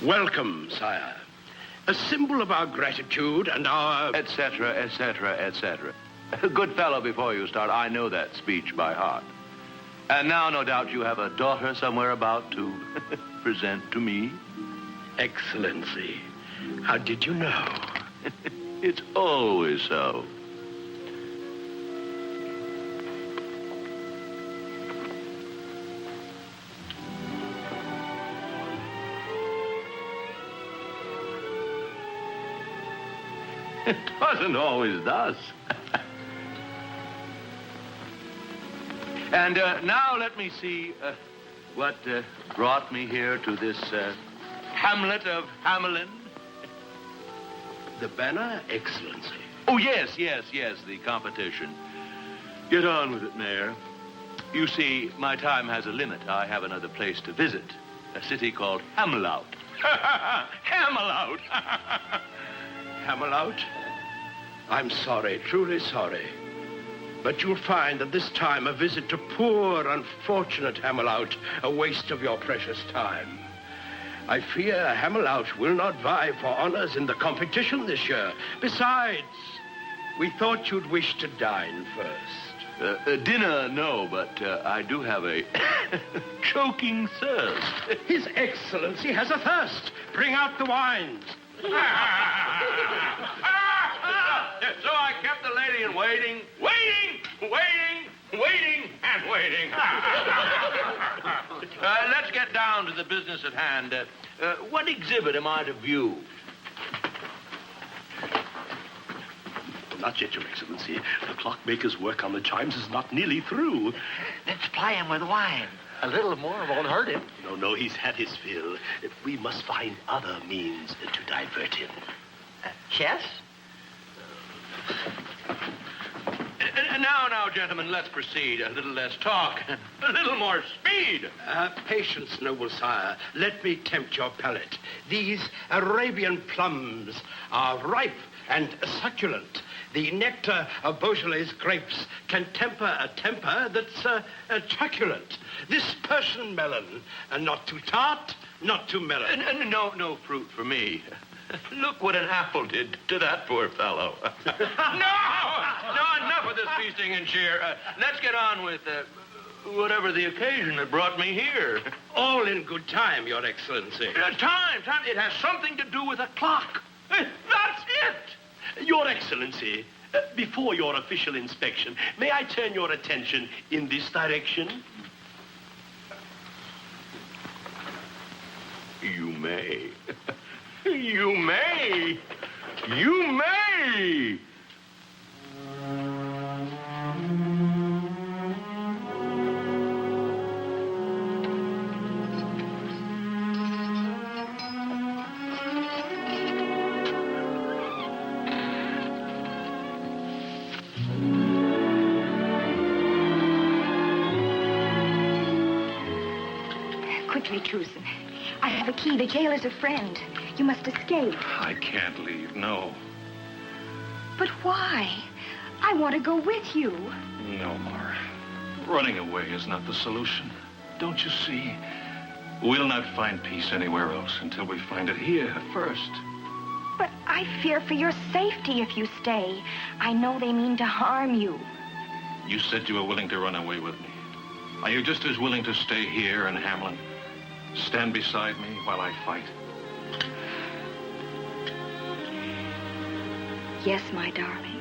Welcome, sire. A symbol of our gratitude and our... Etc., etc., etc. Good fellow, before you start, I know that speech by heart. And now, no doubt, you have a daughter somewhere about to present to me. Excellency, how did you know? It's always so. It doesn't always does. And now let me see what brought me here to this hamlet of Hamelin. The banner, Excellency. Oh, yes, the competition. Get on with it, Mayor. You see, my time has a limit. I have another place to visit. A city called Hamelin. Hamelin! Hamelin? I'm sorry, truly sorry. But you'll find that this time a visit to poor, unfortunate Hamelin, a waste of your precious time. I fear Hamelin will not vie for honors in the competition this year. Besides, we thought you'd wish to dine first. Dinner, no, but I do have a choking thirst. His Excellency has a thirst. Bring out the wines. So I kept the lady in waiting, and waiting. Let's get down to the business at hand. What exhibit am I to view? Not yet, Your Excellency. The clockmaker's work on the chimes is not nearly through. Let's ply him with wine. A little more won't hurt him. No, he's had his fill. We must find other means to divert him. Chess? Now, gentlemen, let's proceed. A little less talk, a little more speed. Patience, noble sire. Let me tempt your palate. These Arabian plums are ripe and succulent. The nectar of Beaujolais grapes can temper a temper that's truculent. This Persian melon, not too tart, not too melon. No fruit for me. Look what an apple did to that poor fellow. No, enough of this feasting and cheer. Let's get on with whatever the occasion that brought me here. All in good time, Your Excellency. Time. It has something to do with a clock. That's it. Your Excellency, before your official inspection, may I turn your attention in this direction? You may. You may. You may. Quickly, Truson. I have a key. The jailer's a friend. You must escape. I can't leave, no. But why? I want to go with you. No, Mara. Running away is not the solution. Don't you see? We'll not find peace anywhere else until we find it here first. But I fear for your safety if you stay. I know they mean to harm you. You said you were willing to run away with me. Are you just as willing to stay here in Hamelin? Stand beside me while I fight? Yes, my darling.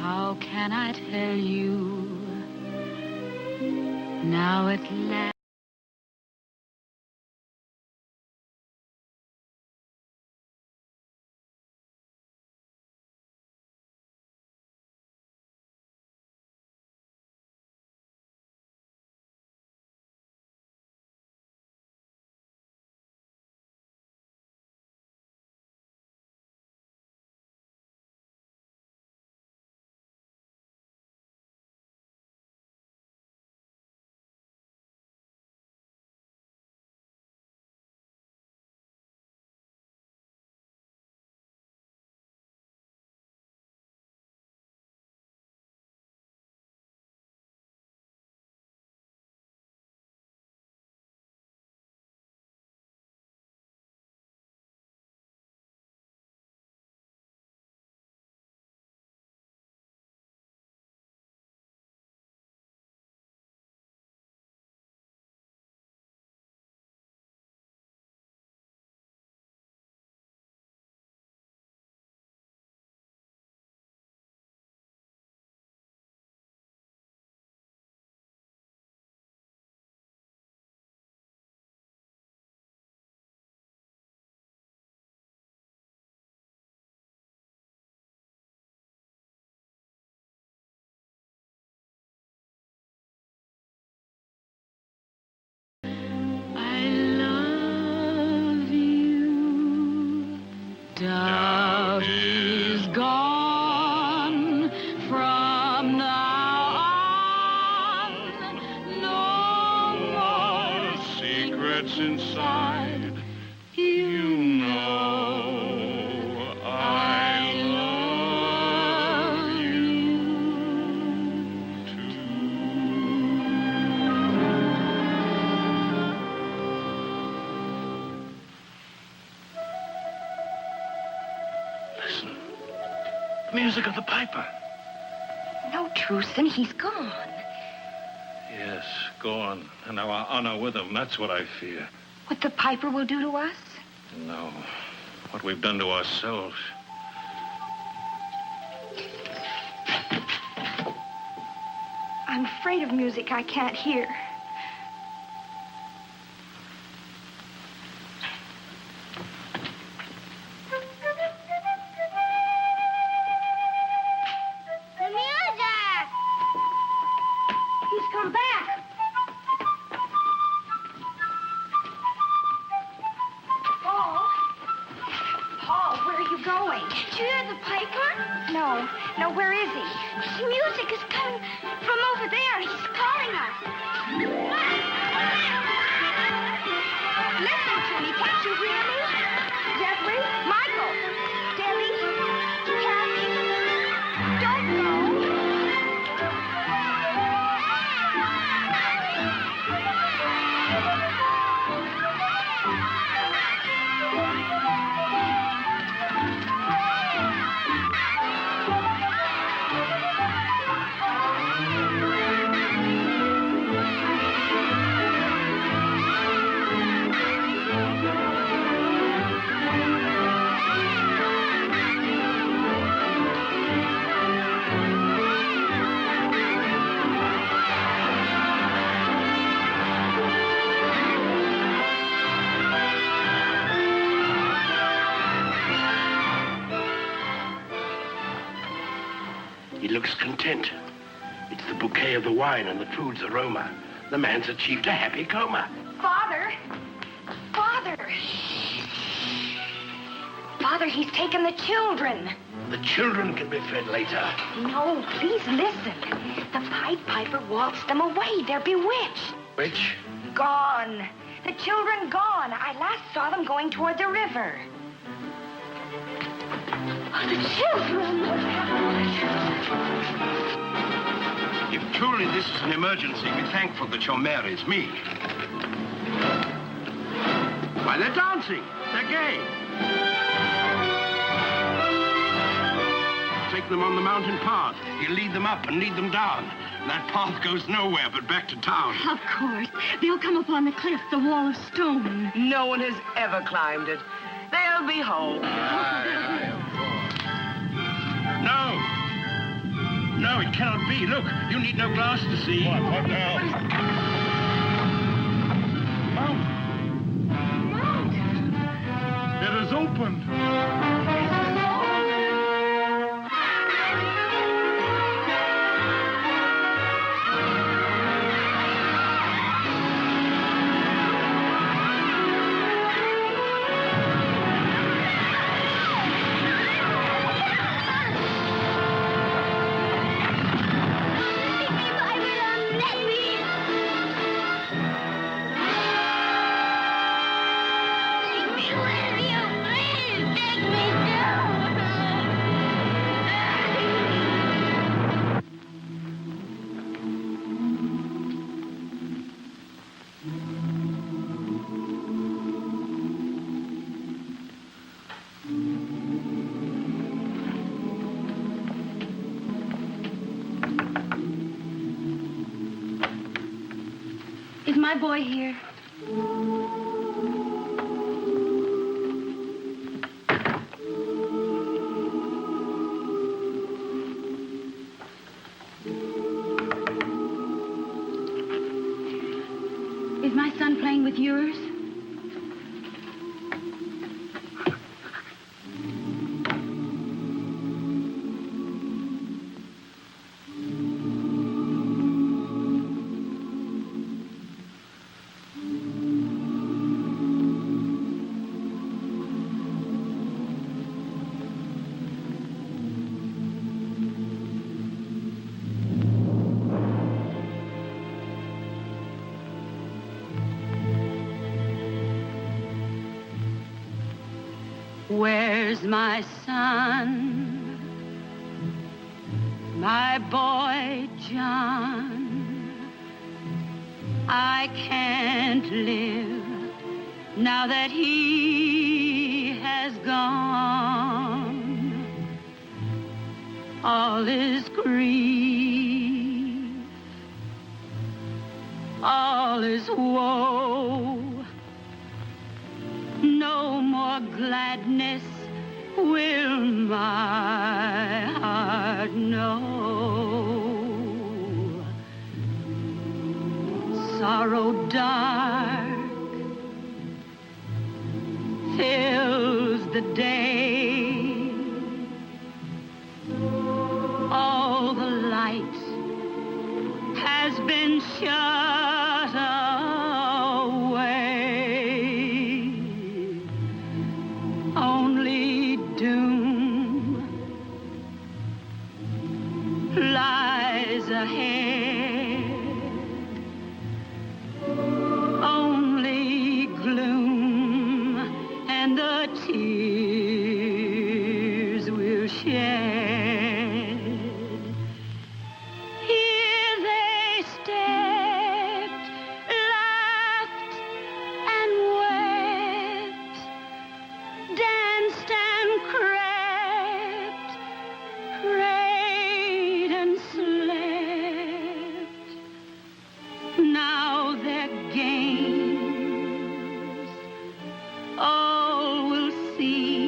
How can I tell you now at last? Doubt is gone from now on. No more secrets inside. You know I love you too. Listen. The music of the piper. No, Truson, he's gone. Yes, gone. And our honor with him. That's what I fear. What the piper will do to us? No. What we've done to ourselves. I'm afraid of music I can't hear. The music! He's come back. Paul, where are you going? Did you hear the piper? No, where is he? The music is coming from over there. He's calling us. Listen to me. Can't you hear me? Jeffrey? Michael? Debbie? Kathy? Don't go. He looks content. It's the bouquet of the wine and the food's aroma. The man's achieved a happy coma. Father! Father, he's taken the children. The children can be fed later. No, please listen. The Pied Piper waltzed them away. They're bewitched. Which? Gone. The children gone. I last saw them going toward the river. The children! If truly this is an emergency, be thankful that your mare is me. Why, they're dancing. They're gay. Take them on the mountain path. You lead them up and lead them down. That path goes nowhere but back to town. Of course. They'll come upon the cliff, the wall of stone. No one has ever climbed it. They'll be home. No. No, it cannot be. Look, you need no glass to see. What now? It is opened. Is my boy here? Is my son playing with yours? Where's my son, my boy John? I can't live now that he has gone. All is grief, all is woe. No more gladness will my heart know. Sorrow dark fills the day. All the light has been shut away. Only doom lies ahead. Only gloom and the tears we'll shed. Here they stepped, laughed and wept, danced and crept, prayed and slept. Now their games all will see.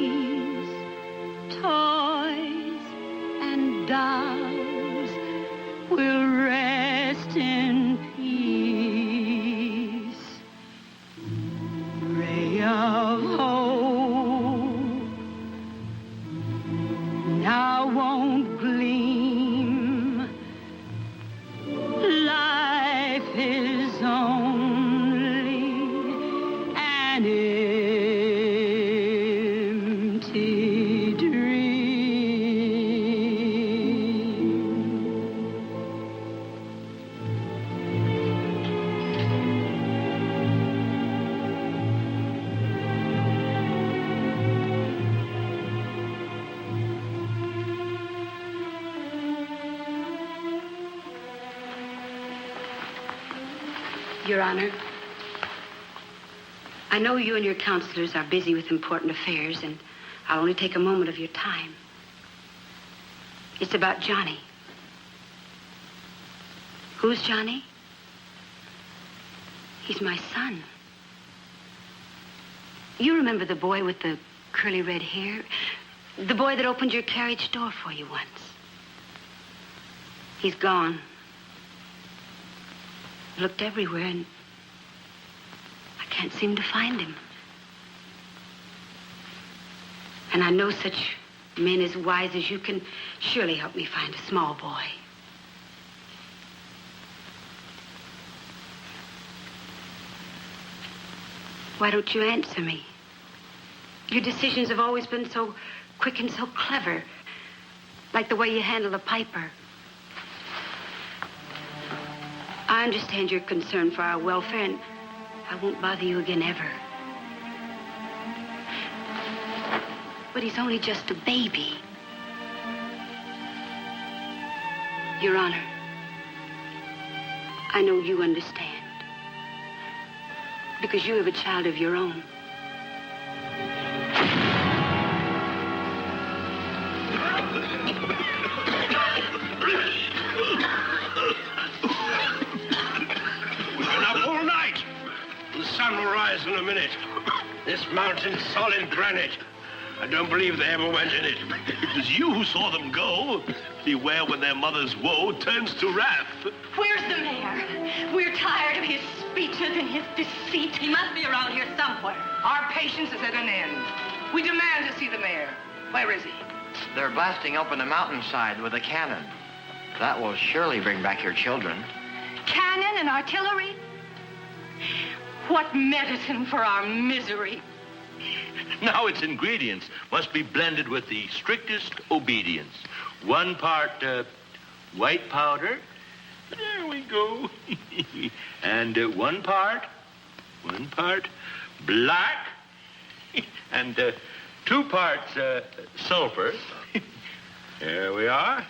Your Honor, I know you and your counselors are busy with important affairs, and I'll only take a moment of your time. It's about Johnny. Who's Johnny? He's my son. You remember the boy with the curly red hair? The boy that opened your carriage door for you once. He's gone. Looked everywhere, and I can't seem to find him. And I know such men as wise as you can surely help me find a small boy. Why don't you answer me? Your decisions have always been so quick and so clever, like the way you handle a piper. I understand your concern for our welfare, and I won't bother you again ever. But he's only just a baby. Your Honor, I know you understand. Because you have a child of your own. We've been up all night. The sun will rise in a minute. This mountain's solid granite. I don't believe they ever went in it. It was you who saw them go. Beware when their mother's woe turns to wrath. Where's the mayor? We're tired of his speeches and his deceit. He must be around here somewhere. Our patience is at an end. We demand to see the mayor. Where is he? They're blasting open the mountainside with a cannon. That will surely bring back your children. Cannon and artillery? What medicine for our misery. Now its ingredients must be blended with the strictest obedience. 1 part white powder. There we go. And 1 part black. And 2 parts sulfur. There we are.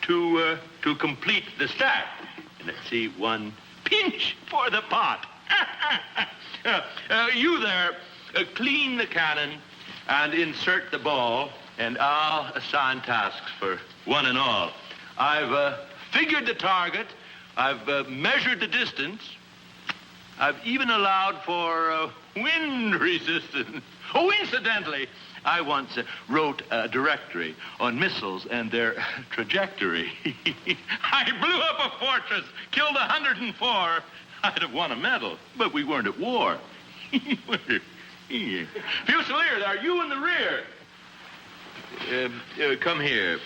To complete the stack. And let's see, 1 pinch for the pot. You there, clean the cannon and insert the ball, and I'll assign tasks for one and all. I've figured the target. I've measured the distance. I've even allowed for wind resistance. Oh, incidentally, I once wrote a directory on missiles and their trajectory. I blew up a fortress, killed 104. I'd have won a medal, but we weren't at war. Fusiliers, are you in the rear? Come here.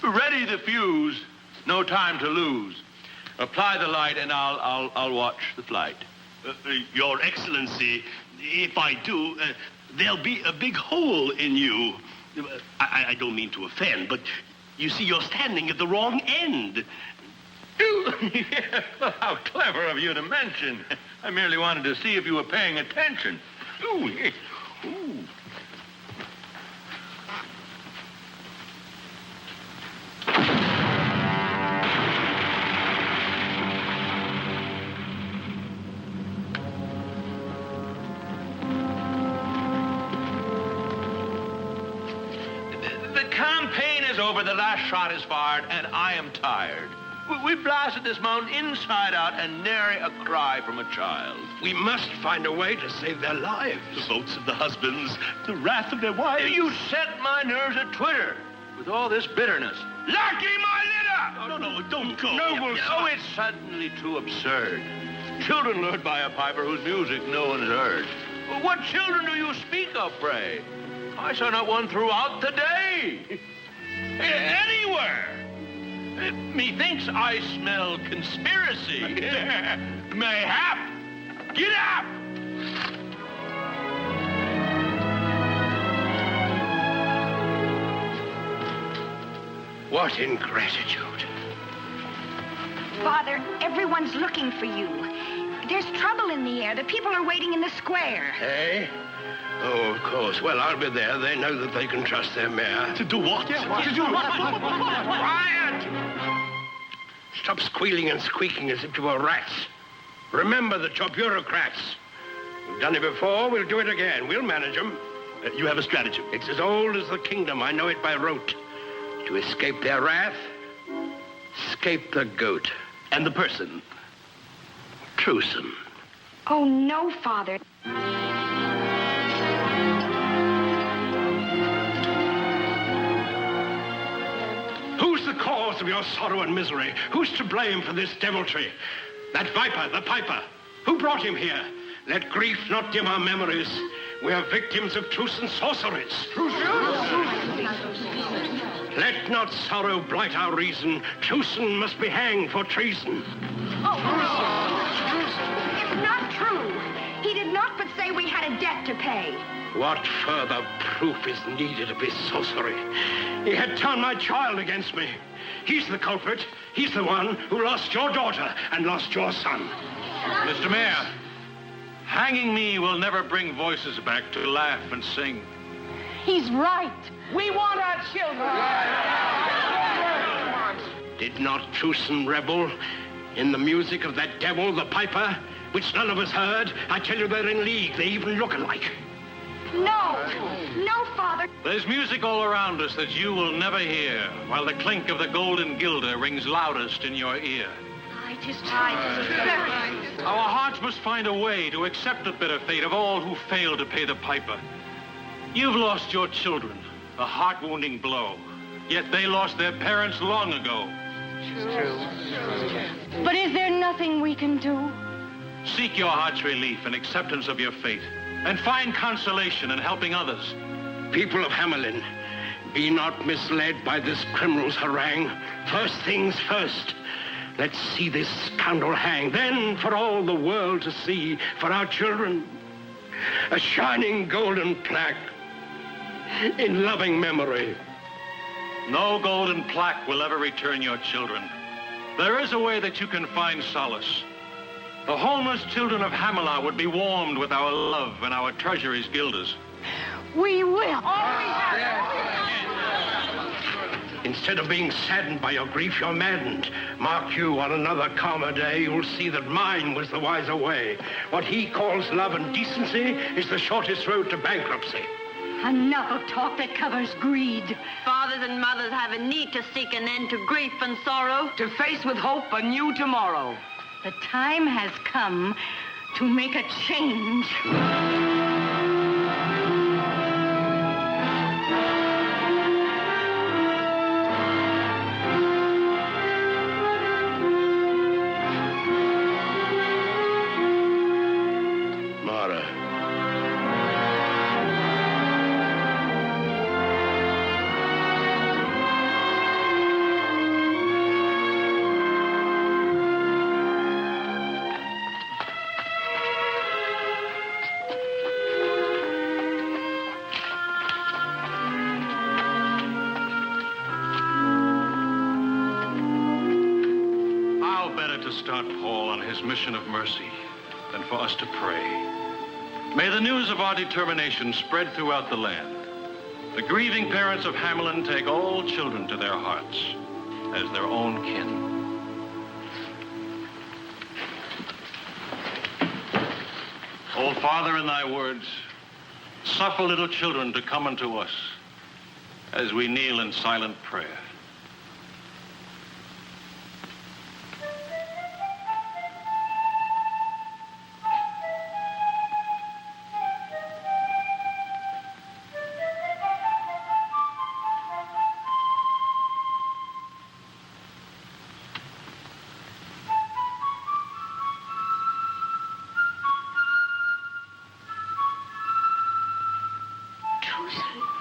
Ready the fuse. No time to lose. Apply the light, and I'll watch the flight. Your Excellency, if I do, there'll be a big hole in you. I don't mean to offend, but you see, you're standing at the wrong end. Yeah, well, how clever of you to mention. I merely wanted to see if you were paying attention. Ooh, yeah. Ooh. The campaign is over, the last shot is fired, and I am tired. We blasted this mountain inside out and nary a cry from a child. We must find a way to save their lives. The votes of the husbands, the wrath of their wives. You set my nerves at Twitter with all this bitterness. Lucky my litter! No, don't go. Noble, oh, it's suddenly too absurd. Children lured by a piper whose music no one has heard. Well, what children do you speak of, pray? I saw not one throughout the day. Anywhere. Methinks I smell conspiracy. Mayhap. Get up! What ingratitude. Father, everyone's looking for you. There's trouble in the air. The people are waiting in the square. Eh? Oh, of course. Well, I'll be there. They know that they can trust their mayor. To do what? Yeah, what? To do what? Quiet! Stop squealing and squeaking as if you were rats. Remember that you're bureaucrats. We've done it before, we'll do it again. We'll manage them. You have a stratagem. It's as old as the kingdom. I know it by rote. To escape their wrath, escape the goat. And the person? Truesome. Oh, no, Father. Who's the cause of your sorrow and misery? Who's to blame for this deviltry? That viper, the piper. Who brought him here? Let grief not dim our memories. We are victims of truce and sorceries. Let not sorrow blight our reason. Truson must be hanged for treason. It's not true. He did not but say we had a debt to pay. What further proof is needed of his sorcery? He had turned my child against me. He's the culprit. He's the one who lost your daughter and lost your son. Mr. Mayor, hanging me will never bring voices back to laugh and sing. He's right. We want our children. Did not Truson rebel in the music of that devil, the piper, which none of us heard? I tell you, they're in league. They even look alike. No, Father. There's music all around us that you will never hear, while the clink of the golden guilder rings loudest in your ear. Our hearts must find a way to accept the bitter fate of all who fail to pay the piper. You've lost your children, a heart-wounding blow, yet they lost their parents long ago. But is there nothing we can do? Seek your heart's relief and acceptance of your fate, and find consolation in helping others. People of Hamelin, be not misled by this criminal's harangue. First things first. Let's see this scoundrel hang. Then, for all the world to see, for our children, a shining golden plaque in loving memory. No golden plaque will ever return your children. There is a way that you can find solace. The homeless children of Hamelin would be warmed with our love and our treasuries guilders. We will. Instead of being saddened by your grief, you're maddened. Mark you, on another calmer day, you'll see that mine was the wiser way. What he calls love and decency is the shortest road to bankruptcy. Enough of talk that covers greed. Fathers and mothers have a need to seek an end to grief and sorrow. To face with hope a new tomorrow. The time has come to make a change. Start Paul on his mission of mercy than for us to pray. May the news of our determination spread throughout the land. The grieving parents of Hamelin take all children to their hearts as their own kin. O Father, in thy words, suffer little children to come unto us as we kneel in silent prayer.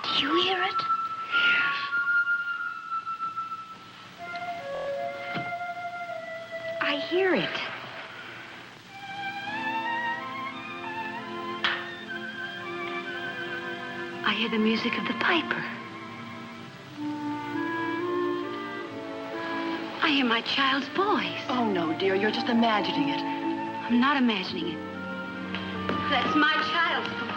Do you hear it? Yes. I hear it. I hear the music of the piper. I hear my child's voice. Oh, no, dear, you're just imagining it. I'm not imagining it. That's my child's voice.